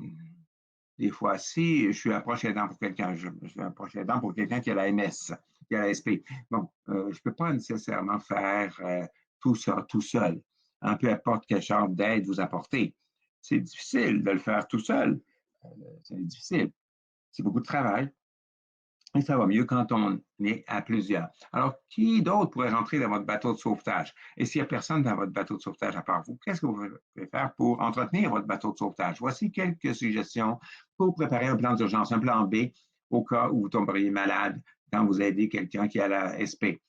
des fois, si je suis un proche aidant pour quelqu'un, je suis un proche aidant pour quelqu'un qui a la MS, qui a la SP. Bon, je ne peux pas nécessairement faire tout ça tout seul, hein, peu importe quel genre d'aide vous apportez. C'est difficile de le faire tout seul. Euh, c'est difficile. C'est beaucoup de travail. Et ça va mieux quand on est à plusieurs. Alors, qui d'autre pourrait rentrer dans votre bateau de sauvetage? Et s'il n'y a personne dans votre bateau de sauvetage à part vous, qu'est-ce que vous pouvez faire pour entretenir votre bateau de sauvetage? Voici quelques suggestions pour préparer un plan d'urgence, un plan B au cas où vous tomberiez malade quand vous aidez quelqu'un qui a la SP.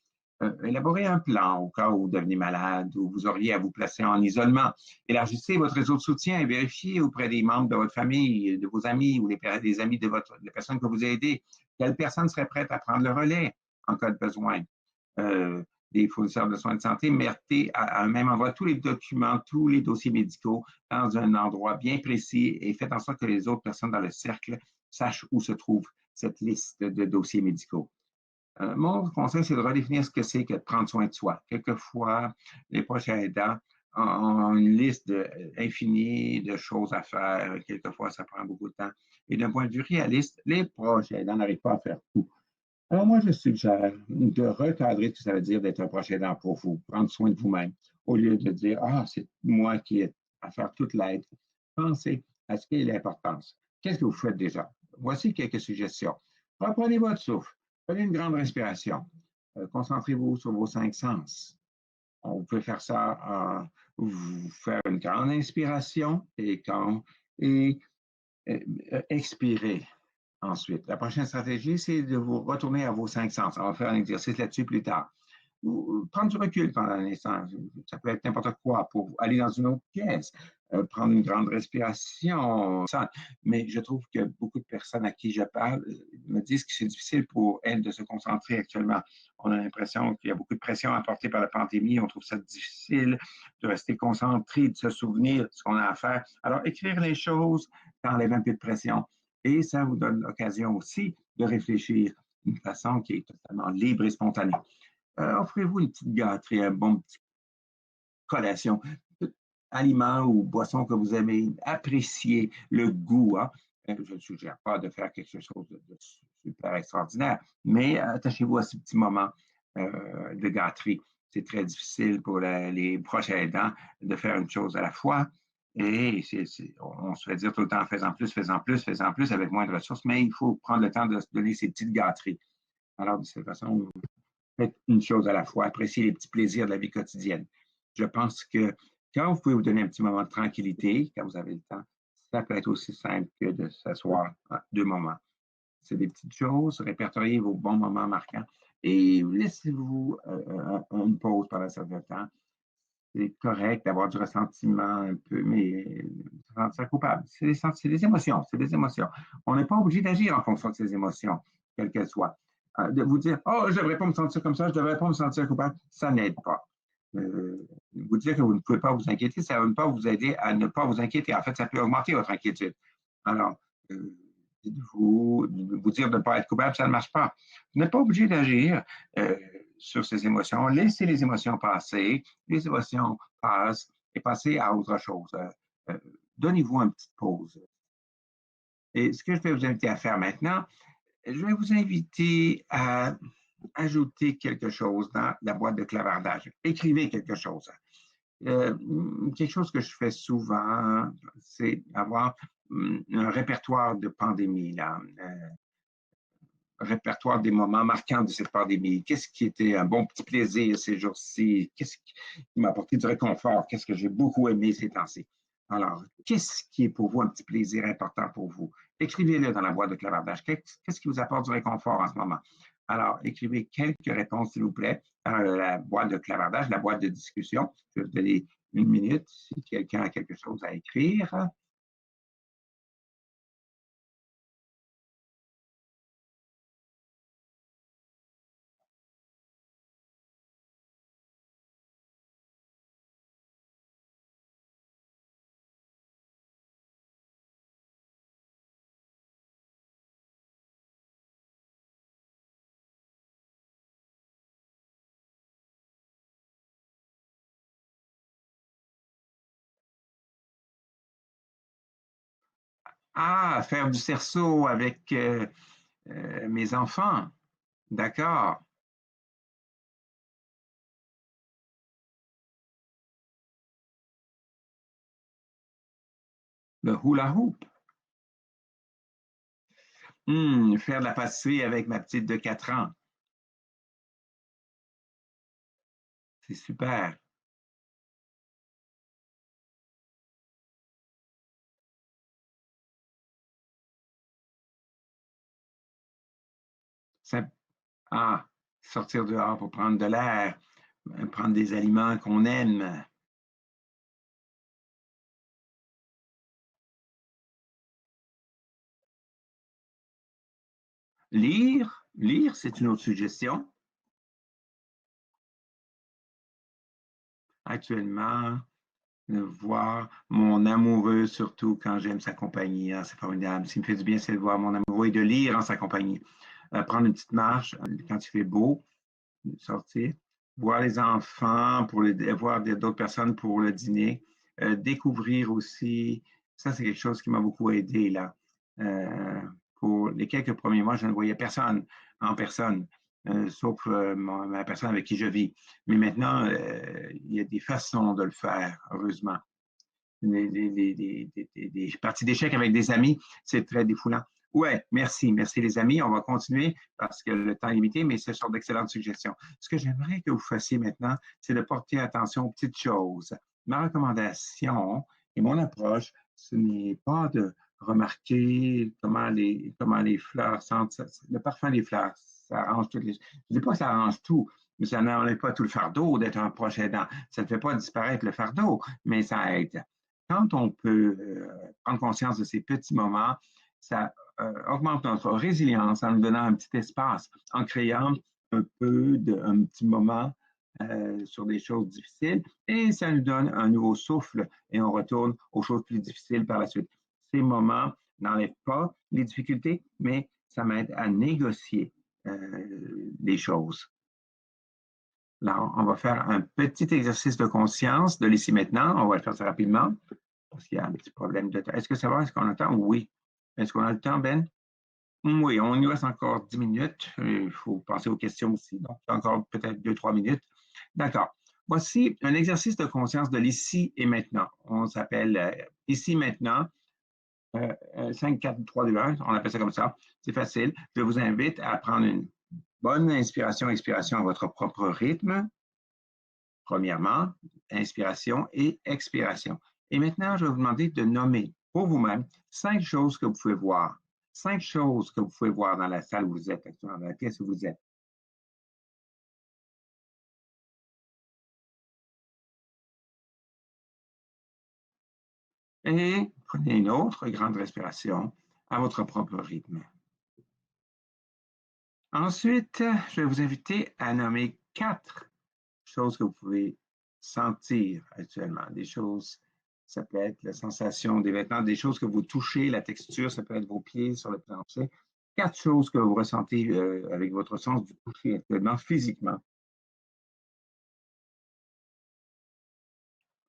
Élaborez un plan au cas où vous devenez malade ou vous auriez à vous placer en isolement. Élargissez votre réseau de soutien et vérifiez auprès des membres de votre famille, de vos amis ou des amis des personnes que vous aidez, quelle personne serait prête à prendre le relais en cas de besoin. Euh, des fournisseurs de soins de santé, mettez à un même endroit tous les documents, tous les dossiers médicaux dans un endroit bien précis et faites en sorte que les autres personnes dans le cercle sachent où se trouve cette liste de dossiers médicaux. Mon conseil, c'est de redéfinir ce que c'est que de prendre soin de soi. Quelquefois, les proches aidants ont une liste infinie de choses à faire. Quelquefois, ça prend beaucoup de temps. Et d'un point de vue réaliste, les proches aidants n'arrivent pas à faire tout. Alors, moi, je suggère de recadrer ce que ça veut dire d'être un proche aidant pour vous, prendre soin de vous-même, au lieu de dire, ah, c'est moi qui ai à faire toute l'aide. Pensez à ce qu'est l'importance. Qu'est-ce que vous faites déjà? Voici quelques suggestions. Reprenez votre souffle. Prenez une grande respiration. Concentrez-vous sur vos cinq sens. Vous pouvez faire ça, vous faire une grande inspiration et expirer ensuite. La prochaine stratégie, c'est de vous retourner à vos cinq sens. On va faire un exercice là-dessus plus tard. Prendre du recul pendant un instant. Ça peut être n'importe quoi pour aller dans une autre pièce, prendre une grande respiration. Mais je trouve que beaucoup de personnes à qui je parle me disent que c'est difficile pour elles de se concentrer actuellement. On a l'impression qu'il y a beaucoup de pression apportée par la pandémie. On trouve ça difficile de rester concentré, de se souvenir de ce qu'on a à faire. Alors, écrire les choses, ça enlève un peu de pression. Et ça vous donne l'occasion aussi de réfléchir d'une façon qui est totalement libre et spontanée. Offrez-vous une petite gâterie, un bon petit collation, aliments ou boissons que vous aimez, appréciez le goût. Hein. Je ne suggère pas de faire quelque chose de super extraordinaire, mais attachez-vous à ce petit moment de gâterie. C'est très difficile pour les proches aidants de faire une chose à la fois. Et on se fait dire tout le temps, faisant plus, faisant plus, faisant plus, avec moins de ressources, mais il faut prendre le temps de se donner ces petites gâteries. Alors, de cette façon, faites une chose à la fois, appréciez les petits plaisirs de la vie quotidienne. Je pense que quand vous pouvez vous donner un petit moment de tranquillité, quand vous avez le temps, ça peut être aussi simple que de s'asseoir à 2 moments. C'est des petites choses, répertoriez vos bons moments marquants et laissez-vous une pause pendant un certain temps. C'est correct d'avoir du ressentiment un peu, mais se sentir coupable. C'est des émotions, c'est des émotions. On n'est pas obligé d'agir en fonction de ces émotions, quelles qu'elles soient. De vous dire, oh, je ne devrais pas me sentir comme ça, je ne devrais pas me sentir coupable, ça n'aide pas. Vous dire que vous ne pouvez pas vous inquiéter, ça ne va pas vous aider à ne pas vous inquiéter. En fait, ça peut augmenter votre inquiétude. Alors, euh, vous dire de ne pas être coupable, ça ne marche pas. Vous n'êtes pas obligé d'agir sur ces émotions. Laissez les émotions passer. Les émotions passent et passez à autre chose. Donnez-vous une petite pause. Et ce que je vais vous inviter à faire maintenant, je vais vous inviter à ajouter quelque chose dans la boîte de clavardage. Écrivez quelque chose. Quelque chose que je fais souvent, c'est avoir un répertoire de pandémie, là, répertoire des moments marquants de cette pandémie. Qu'est-ce qui était un bon petit plaisir ces jours-ci? Qu'est-ce qui m'a apporté du réconfort? Qu'est-ce que j'ai beaucoup aimé ces temps-ci? Alors, qu'est-ce qui est pour vous un petit plaisir important pour vous? Écrivez-le dans la boîte de clavardage. Qu'est-ce qui vous apporte du réconfort en ce moment? Alors, écrivez quelques réponses, s'il vous plaît, dans la boîte de clavardage, la boîte de discussion. Je vais vous donner 1 minute si quelqu'un a quelque chose à écrire. Ah, faire du cerceau avec mes enfants. D'accord. Le hula hoop. Faire de la pâtisserie avec ma petite de 4 ans. C'est super. Ça- ah, sortir dehors pour prendre de l'air, prendre des aliments qu'on aime. Lire, c'est une autre suggestion. Actuellement, voir mon amoureux, surtout quand j'aime sa compagnie. Hein, c'est formidable. Ce qui me fait du bien, c'est de voir mon amoureux et de lire en sa compagnie. Prendre une petite marche quand il fait beau, sortir, voir les enfants, voir d'autres personnes pour le dîner, découvrir aussi, ça c'est quelque chose qui m'a beaucoup aidé là. Euh, pour les quelques premiers mois, je ne voyais personne en personne, sauf ma personne avec qui je vis. Mais maintenant, il y a des façons de le faire, heureusement. Des parties d'échecs avec des amis, c'est très défoulant. Ouais, merci. Merci les amis. On va continuer parce que le temps est limité, mais ce sont d'excellentes suggestions. Ce que j'aimerais que vous fassiez maintenant, c'est de porter attention aux petites choses. Ma recommandation et mon approche, ce n'est pas de remarquer comment les fleurs sentent. Le parfum des fleurs, ça arrange toutes les. Je ne dis pas que ça arrange tout, mais ça n'enlève pas tout le fardeau d'être un proche aidant. Ça ne fait pas disparaître le fardeau, mais ça aide. Quand on peut prendre conscience de ces petits moments, ça augmente notre résilience en nous donnant un petit espace, en créant un petit moment sur des choses difficiles et ça nous donne un nouveau souffle et on retourne aux choses plus difficiles par la suite. Ces moments n'enlève pas les difficultés, mais ça m'aide à négocier les choses. Alors, on va faire un petit exercice de conscience de l'ici maintenant. On va le faire ça rapidement parce qu'il y a un petit problème de temps. Est-ce que ça va? Est-ce qu'on a le temps? Oui. Est-ce qu'on a le temps, Ben? Oui, on y reste encore 10 minutes. Il faut penser aux questions aussi. Donc, encore peut-être 2-3 minutes. D'accord. Voici un exercice de conscience de l'ici et maintenant. On s'appelle ici maintenant. 5, 4, 3, 2, 1, on appelle ça comme ça. C'est facile. Je vous invite à prendre une bonne inspiration, expiration à votre propre rythme. Premièrement, inspiration et expiration. Et maintenant, je vais vous demander de nommer pour vous-même 5 choses que vous pouvez voir. 5 choses que vous pouvez voir dans la salle où vous êtes actuellement, dans la pièce où vous êtes. Et prenez une autre grande respiration à votre propre rythme. Ensuite, je vais vous inviter à nommer 4 choses que vous pouvez sentir actuellement. Des choses, ça peut être la sensation des vêtements, des choses que vous touchez, la texture, ça peut être vos pieds sur le plancher. 4 choses que vous ressentez avec votre sens du toucher actuellement, physiquement.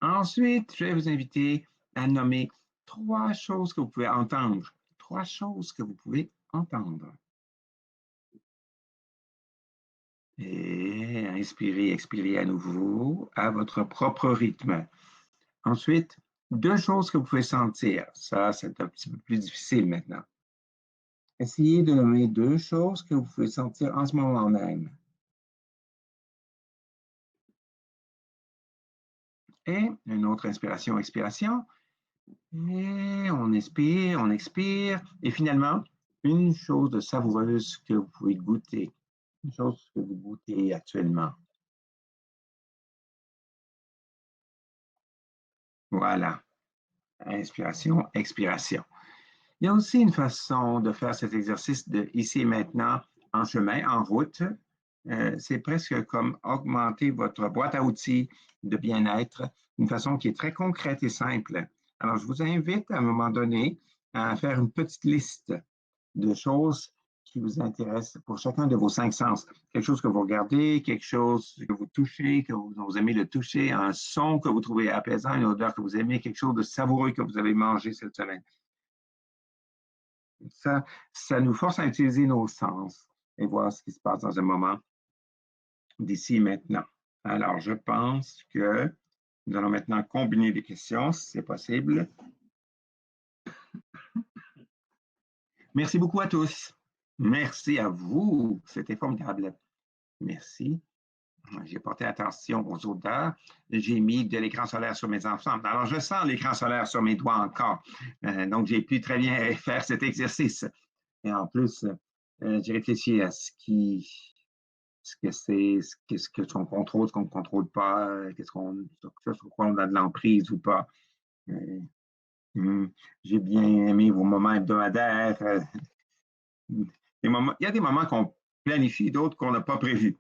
Ensuite, je vais vous inviter à nommer 3 choses que vous pouvez entendre. 3 choses que vous pouvez entendre. Et inspirez, expirez à nouveau à votre propre rythme. Ensuite, 2 choses que vous pouvez sentir. Ça, c'est un petit peu plus difficile maintenant. Essayez de nommer 2 choses que vous pouvez sentir en ce moment même. Et une autre inspiration, expiration. Et on inspire, on expire. Et finalement, une chose de savoureuse que vous pouvez goûter. Une chose que vous goûtez actuellement. Voilà. Inspiration, expiration. Il y a aussi une façon de faire cet exercice de ici et maintenant en chemin, en route. C'est presque comme augmenter votre boîte à outils de bien-être d'une façon qui est très concrète et simple. Alors, je vous invite à un moment donné à faire une petite liste de choses qui vous intéressent pour chacun de vos 5 sens. Quelque chose que vous regardez, quelque chose que vous touchez, que vous aimez le toucher, un son que vous trouvez apaisant, une odeur que vous aimez, quelque chose de savoureux que vous avez mangé cette semaine. Ça nous force à utiliser nos sens et voir ce qui se passe dans un moment d'ici et maintenant. Alors, je pense que nous allons maintenant combiner des questions, si c'est possible. Merci beaucoup à tous. Merci à vous. C'était formidable. Merci. J'ai porté attention aux odeurs. J'ai mis de l'écran solaire sur mes enfants. Alors, je sens l'écran solaire sur mes doigts encore. Donc, j'ai pu très bien faire cet exercice. Et en plus, j'ai réfléchi à ce que c'est, ce qu'on contrôle, ce qu'on ne contrôle pas, sur quoi on a de l'emprise ou pas. J'ai bien aimé vos moments hebdomadaires. Il y a des moments qu'on planifie, d'autres qu'on n'a pas prévus.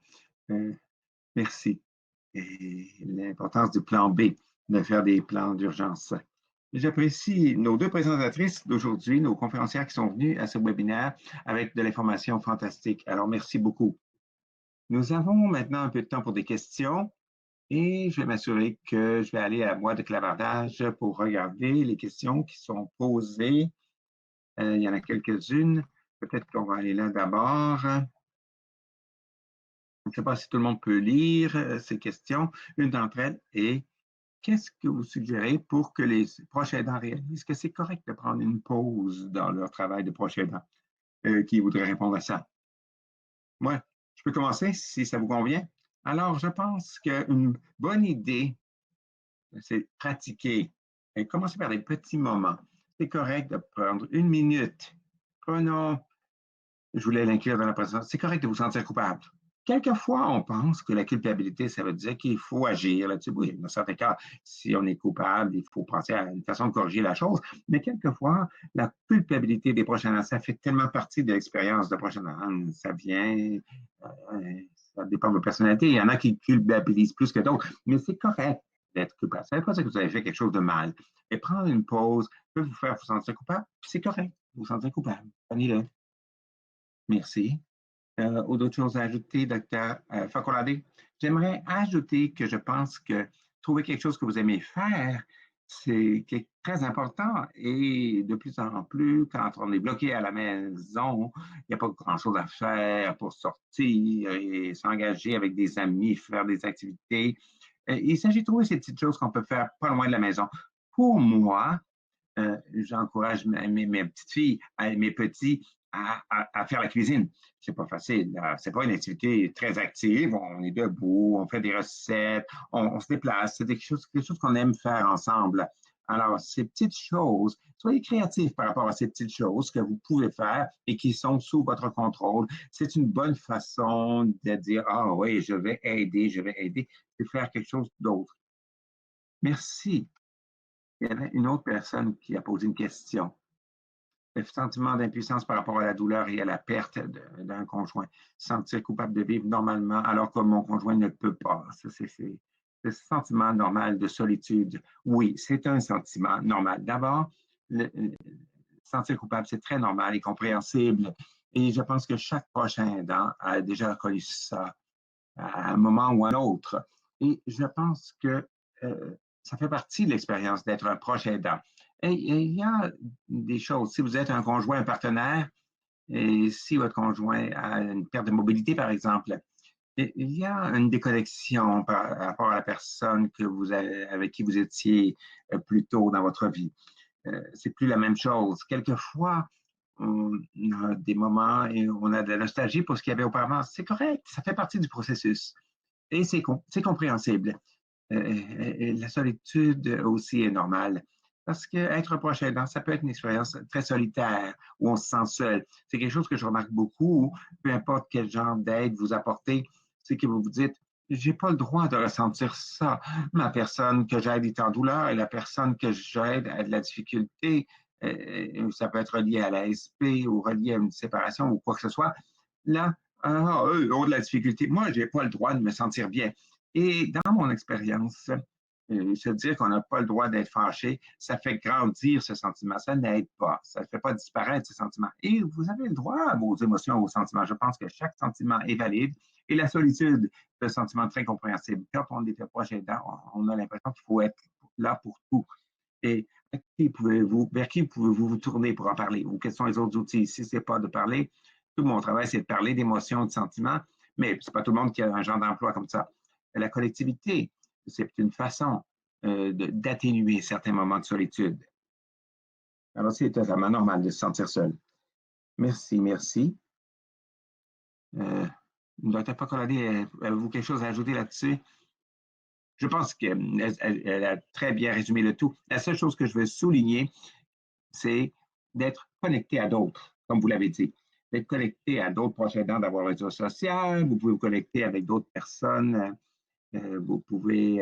Merci. Et l'importance du plan B, de faire des plans d'urgence. J'apprécie nos 2 présentatrices d'aujourd'hui, nos conférencières qui sont venues à ce webinaire avec de l'information fantastique. Alors, merci beaucoup. Nous avons maintenant un peu de temps pour des questions et je vais m'assurer que je vais aller à la boîte de clavardage pour regarder les questions qui sont posées. Il y en a quelques-unes. Peut-être qu'on va aller là d'abord. Je ne sais pas si tout le monde peut lire ces questions. Une d'entre elles est: qu'est-ce que vous suggérez pour que les proches aidants réalisent que c'est correct de prendre une pause dans leur travail de proche aidant? Qui voudrait répondre à ça? Moi, je peux commencer si ça vous convient. Alors, je pense qu'une bonne idée, c'est pratiquer et commencer par des petits moments. C'est correct de prendre 1 minute. Prenons, je voulais l'inclure dans la présentation, c'est correct de vous sentir coupable. Quelquefois, on pense que la culpabilité, ça veut dire qu'il faut agir là-dessus. Oui, dans certains cas, si on est coupable, il faut penser à une façon de corriger la chose. Mais quelquefois, la culpabilité des prochains ans, ça fait tellement partie de l'expérience de prochain an. Ça vient, ça dépend de la personnalité. Il y en a qui culpabilisent plus que d'autres, mais c'est correct. d'être coupable. Ça ne veut pas dire que vous avez fait quelque chose de mal. Et prendre une pause peut vous faire vous sentir coupable, puis c'est correct, vous vous sentez coupable. Prenez-le. Merci. Ou d'autres choses à ajouter, docteur Facolade? J'aimerais ajouter que je pense que trouver quelque chose que vous aimez faire, c'est très important et de plus en plus, quand on est bloqué à la maison, il n'y a pas grand-chose à faire pour sortir et s'engager avec des amis, faire des activités. Il s'agit de trouver ces petites choses qu'on peut faire pas loin de la maison. Pour moi, j'encourage mes petites filles, mes petits à faire la cuisine. C'est pas facile. C'est pas une activité très active. On est debout, on fait des recettes, on se déplace. C'est quelque chose qu'on aime faire ensemble. Alors, ces petites choses, soyez créatifs par rapport à ces petites choses que vous pouvez faire et qui sont sous votre contrôle. C'est une bonne façon de dire, ah oui, je vais aider, c'est faire quelque chose d'autre. Merci. Il y avait une autre personne qui a posé une question. Le sentiment d'impuissance par rapport à la douleur et à la perte d'un conjoint. Sentir coupable de vivre normalement alors que mon conjoint ne peut pas. C'est ce sentiment normal de solitude. Oui, c'est un sentiment normal. D'abord, le sentir coupable, c'est très normal et compréhensible. Et je pense que chaque prochain aidant a déjà connu ça à un moment ou à un autre. Et je pense que ça fait partie de l'expérience d'être un proche aidant. Et il y a des choses, si vous êtes un conjoint, un partenaire, et si votre conjoint a une perte de mobilité, par exemple, il y a une déconnexion par rapport à la personne avec qui vous étiez plus tôt dans votre vie. C'est plus la même chose. Quelquefois, on a des moments et on a de la nostalgie pour ce qu'il y avait auparavant. C'est correct, ça fait partie du processus. Et c'est compréhensible. La solitude aussi est normale. Parce qu'être proche aidant, ça peut être une expérience très solitaire où on se sent seul. C'est quelque chose que je remarque beaucoup, peu importe quel genre d'aide vous apportez, c'est que vous vous dites, j'ai pas le droit de ressentir ça. Ma personne que j'aide est en douleur et la personne que j'aide a de la difficulté. Ça peut être relié à la SP ou relié à une séparation ou quoi que ce soit. Là, eux ont de la difficulté. Moi, je n'ai pas le droit de me sentir bien. Et dans mon expérience, se dire qu'on n'a pas le droit d'être fâché, ça fait grandir ce sentiment. Ça n'aide pas. Ça ne fait pas disparaître ce sentiment. Et vous avez le droit à vos émotions, à vos sentiments. Je pense que chaque sentiment est valide. Et la solitude, c'est un sentiment très compréhensible. Quand on est proche aidant, on a l'impression qu'il faut être là pour tout. Et vers qui pouvez-vous vous tourner pour en parler? Ou quels sont les autres outils? Si ce n'est pas de parler, tout mon travail, c'est de parler d'émotions, de sentiments, mais ce n'est pas tout le monde qui a un genre d'emploi comme ça. La collectivité, c'est une façon d'atténuer certains moments de solitude. Alors, c'est totalement normal de se sentir seul. Merci, merci. Dr. Pacolade, avez-vous quelque chose à ajouter là-dessus? Je pense qu'elle a très bien résumé le tout. La seule chose que je veux souligner, c'est d'être connecté à d'autres, comme vous l'avez dit. D'être connecté à d'autres proches aidants, d'avoir un réseau social, vous pouvez vous connecter avec d'autres personnes, vous pouvez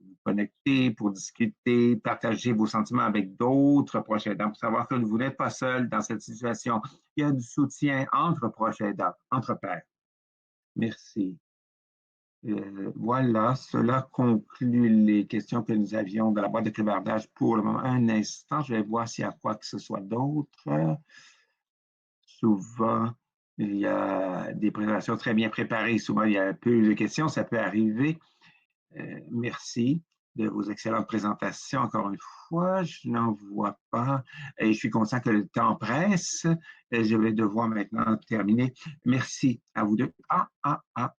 vous connecter pour discuter, partager vos sentiments avec d'autres proches aidants pour savoir que vous n'êtes pas seul dans cette situation. Il y a du soutien entre proches aidants, entre pairs. Merci. Voilà, cela conclut les questions que nous avions de la boîte de clavardage pour le moment. Un instant, je vais voir s'il y a quoi que ce soit d'autre. Souvent, il y a des présentations très bien préparées. Souvent, il y a peu de questions. Ça peut arriver. Merci de vos excellentes présentations. Encore une fois, je n'en vois pas et je suis conscient que le temps presse. Et je vais devoir maintenant terminer. Merci à vous deux. Un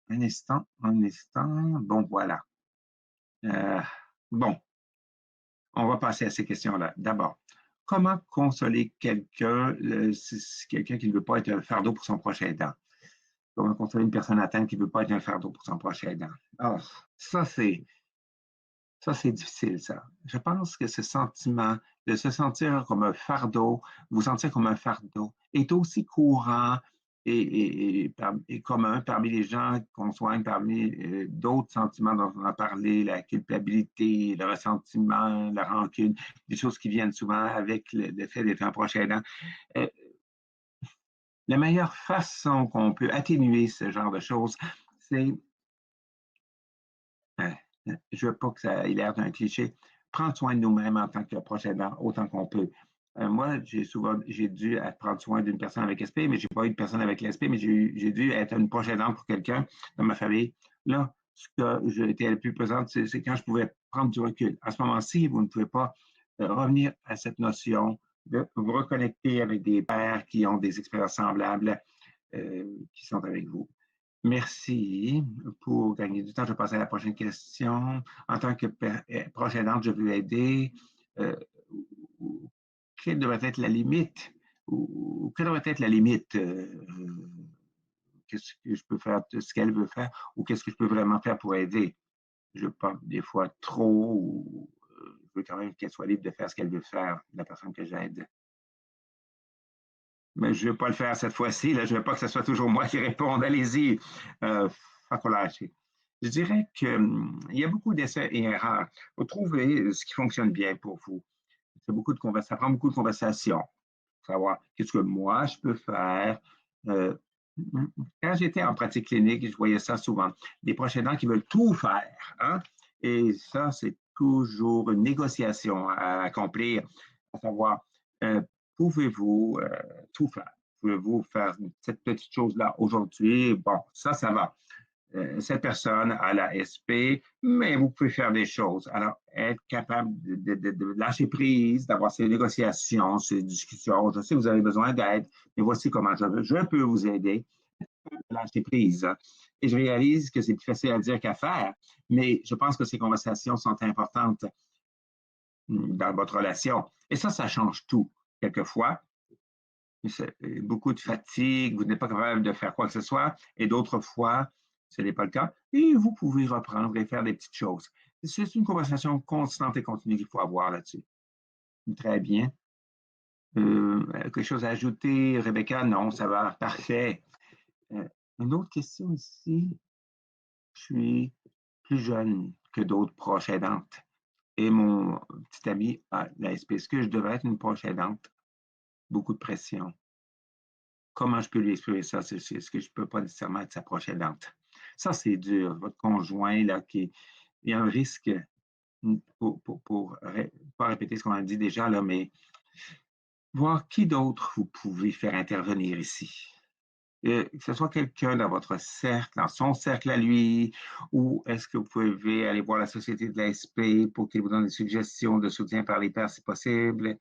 instant, un instant. Bon, voilà. Bon, on va passer à ces questions-là. D'abord, comment consoler quelqu'un qui ne veut pas être un fardeau pour son prochain aidant? Comment consoler une personne atteinte qui ne veut pas être un fardeau pour son prochain aidant? Alors, ça, c'est difficile, ça. Je pense que ce sentiment de se sentir comme un fardeau, vous sentir comme un fardeau, est aussi courant et commun parmi les gens qu'on soigne, parmi d'autres sentiments dont on a parlé, la culpabilité, le ressentiment, la rancune, des choses qui viennent souvent avec le fait d'être un proche aidant. Euh, la meilleure façon qu'on peut atténuer ce genre de choses, c'est je ne veux pas que ça ait l'air d'un cliché, prendre soin de nous-mêmes en tant que proche aidant autant qu'on peut. Moi, j'ai dû prendre soin d'une personne avec SP, mais je n'ai pas eu de personne avec l'SP, mais j'ai dû être une proche aidante pour quelqu'un dans ma famille. Là, ce que j'ai été le plus présente, c'est quand je pouvais prendre du recul. À ce moment-ci, vous ne pouvez pas revenir à cette notion de vous reconnecter avec des pairs qui ont des expériences semblables, qui sont avec vous. Merci pour gagner du temps. Je vais passer à la prochaine question. En tant que proche aidante, je veux aider. Euh, quelle devrait être la limite? Ou quelle devrait être la limite? Qu'est-ce que je peux faire de ce qu'elle veut faire? Ou qu'est-ce que je peux vraiment faire pour aider? Je parle des fois trop ou je veux quand même qu'elle soit libre de faire ce qu'elle veut faire, la personne que j'aide. Mais je ne veux pas le faire cette fois-ci. Je ne veux pas que ce soit toujours moi qui réponde. Allez-y. Facolaci. Je dirais qu'il y a beaucoup d'essais et erreurs. Vous trouvez ce qui fonctionne bien pour vous. Ça prend beaucoup de conversations. Savoir qu'est-ce que moi je peux faire. Euh, Quand j'étais en pratique clinique, je voyais ça souvent. Des proches aidants qui veulent tout faire. Hein? Et ça, c'est toujours une négociation à accomplir, à savoir, euh, pouvez-vous tout faire? Pouvez-vous faire cette petite chose-là aujourd'hui? Bon, ça va. Cette personne a la SP, mais vous pouvez faire des choses. Alors, être capable de lâcher prise, d'avoir ces négociations, ces discussions. Je sais que vous avez besoin d'aide, mais voici comment je peux vous aider. Lâcher prise. Et je réalise que c'est plus facile à dire qu'à faire, mais je pense que ces conversations sont importantes dans votre relation. Et ça change tout. Quelquefois, beaucoup de fatigue, vous n'êtes pas capable de faire quoi que ce soit, et d'autres fois, ce n'est pas le cas, et vous pouvez reprendre et faire des petites choses. C'est une conversation constante et continue qu'il faut avoir là-dessus. Très bien. Quelque chose à ajouter, Rebecca? Non, ça va, parfait. Une autre question ici. Je suis plus jeune que d'autres proches aidantes. Et mon petit ami a la SP. Est-ce que je devrais être une proche aidante? Beaucoup de pression. Comment je peux lui exprimer ça? Est-ce que je ne peux pas nécessairement être sa proche aidante? Ça, c'est dur. Votre conjoint, là, il y a un risque pour pas répéter ce qu'on a dit déjà, là, mais voir qui d'autre vous pouvez faire intervenir ici. Que ce soit quelqu'un dans votre cercle, dans son cercle à lui, ou est-ce que vous pouvez aller voir la Société de l'ASP pour qu'il vous donne des suggestions de soutien par les pairs si possible,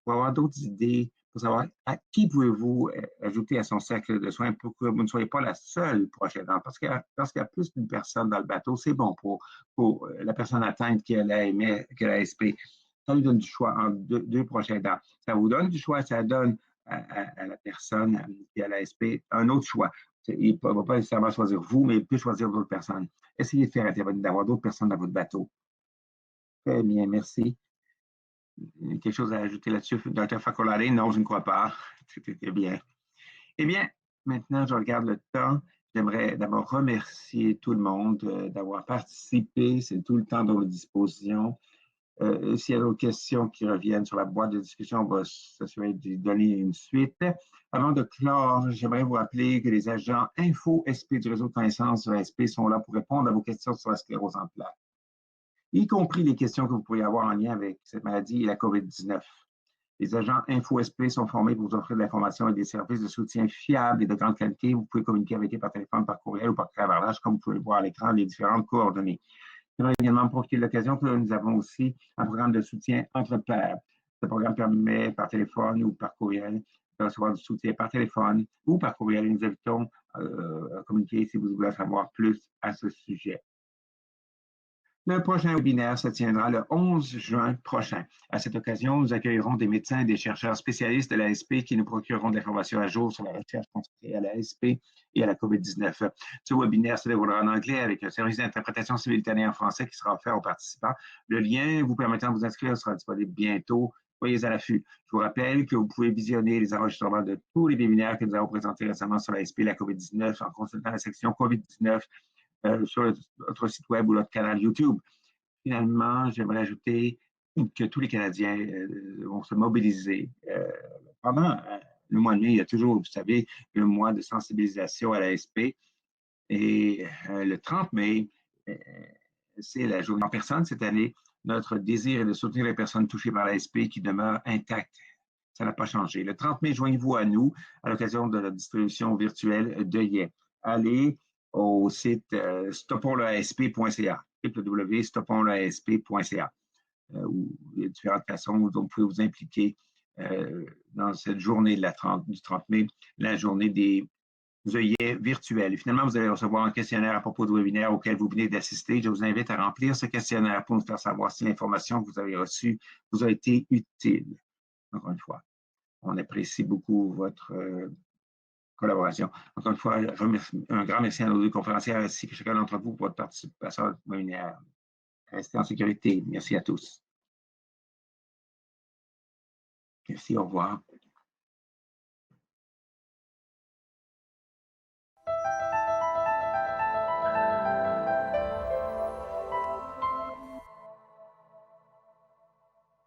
pour avoir d'autres idées, pour savoir à qui pouvez-vous ajouter à son cercle de soins pour que vous ne soyez pas la seule proche aidante. Parce qu'il y a plus d'une personne dans le bateau, c'est bon pour la personne atteinte qui a l'ASP. Ça lui donne du choix entre deux proches aidants. Ça vous donne du choix, ça donne à la personne qui a l'ASP un autre choix. Il ne va pas nécessairement choisir vous, mais il peut choisir d'autres personnes. Essayez de faire intervenir, d'avoir d'autres personnes dans votre bateau. Très bien, merci. Quelque chose à ajouter là-dessus, Dr. Facolari? Non, je ne crois pas. C'était bien. Eh bien, maintenant, je regarde le temps. J'aimerais d'abord remercier tout le monde d'avoir participé. C'est tout le temps dans vos dispositions. S'il y a d'autres questions qui reviennent sur la boîte de discussion, on va s'assurer de donner une suite. Avant de clore, j'aimerais vous rappeler que les agents Info-SP du réseau de connaissances sur SP sont là pour répondre à vos questions sur la sclérose en plaques, y compris les questions que vous pourriez avoir en lien avec cette maladie et la COVID-19. Les agents InfoSP sont formés pour vous offrir de l'information et des services de soutien fiables et de grande qualité. Vous pouvez communiquer avec eux par téléphone, par courriel ou par clavardage, comme vous pouvez le voir à l'écran, les différentes coordonnées. J'aimerais également profiter de l'occasion que nous avons aussi un programme de soutien entre pairs. Ce programme permet par téléphone ou par courriel de recevoir du soutien par téléphone ou par courriel. Nous invitons à communiquer si vous voulez savoir plus à ce sujet. Le prochain webinaire se tiendra le 11 juin prochain. À cette occasion, nous accueillerons des médecins et des chercheurs spécialistes de l'ASP qui nous procureront de l'information à jour sur la recherche consacrée à l'ASP et à la COVID-19. Ce webinaire se déroulera en anglais avec un service d'interprétation simultanée en français qui sera offert aux participants. Le lien vous permettant de vous inscrire sera disponible bientôt. Soyez à l'affût. Je vous rappelle que vous pouvez visionner les enregistrements de tous les webinaires que nous avons présentés récemment sur l'ASP et la COVID-19 en consultant la section COVID-19 sur notre site web ou notre canal YouTube. Finalement, j'aimerais ajouter que tous les Canadiens vont se mobiliser. Pendant le mois de mai, il y a toujours, vous savez, un mois de sensibilisation à l'ASP. Et le 30 mai, c'est la journée en personne cette année. Notre désir est de soutenir les personnes touchées par l'ASP qui demeurent intactes. Ça n'a pas changé. Le 30 mai, joignez-vous à nous à l'occasion de la distribution virtuelle d'œillets. Allez au site stopponlasp.ca, www.stopponlasp.ca, où il y a différentes façons dont vous pouvez vous impliquer dans cette journée du 30 mai, la journée des œillets virtuels. Et finalement, vous allez recevoir un questionnaire à propos du webinaire auquel vous venez d'assister. Je vous invite à remplir ce questionnaire pour nous faire savoir si l'information que vous avez reçue vous a été utile. Encore une fois, on apprécie beaucoup votre collaboration. Encore une fois, un grand merci à nos deux conférencières ainsi que chacun d'entre vous pour votre participation au webinaire. Restez en sécurité. Merci à tous. Merci, au revoir.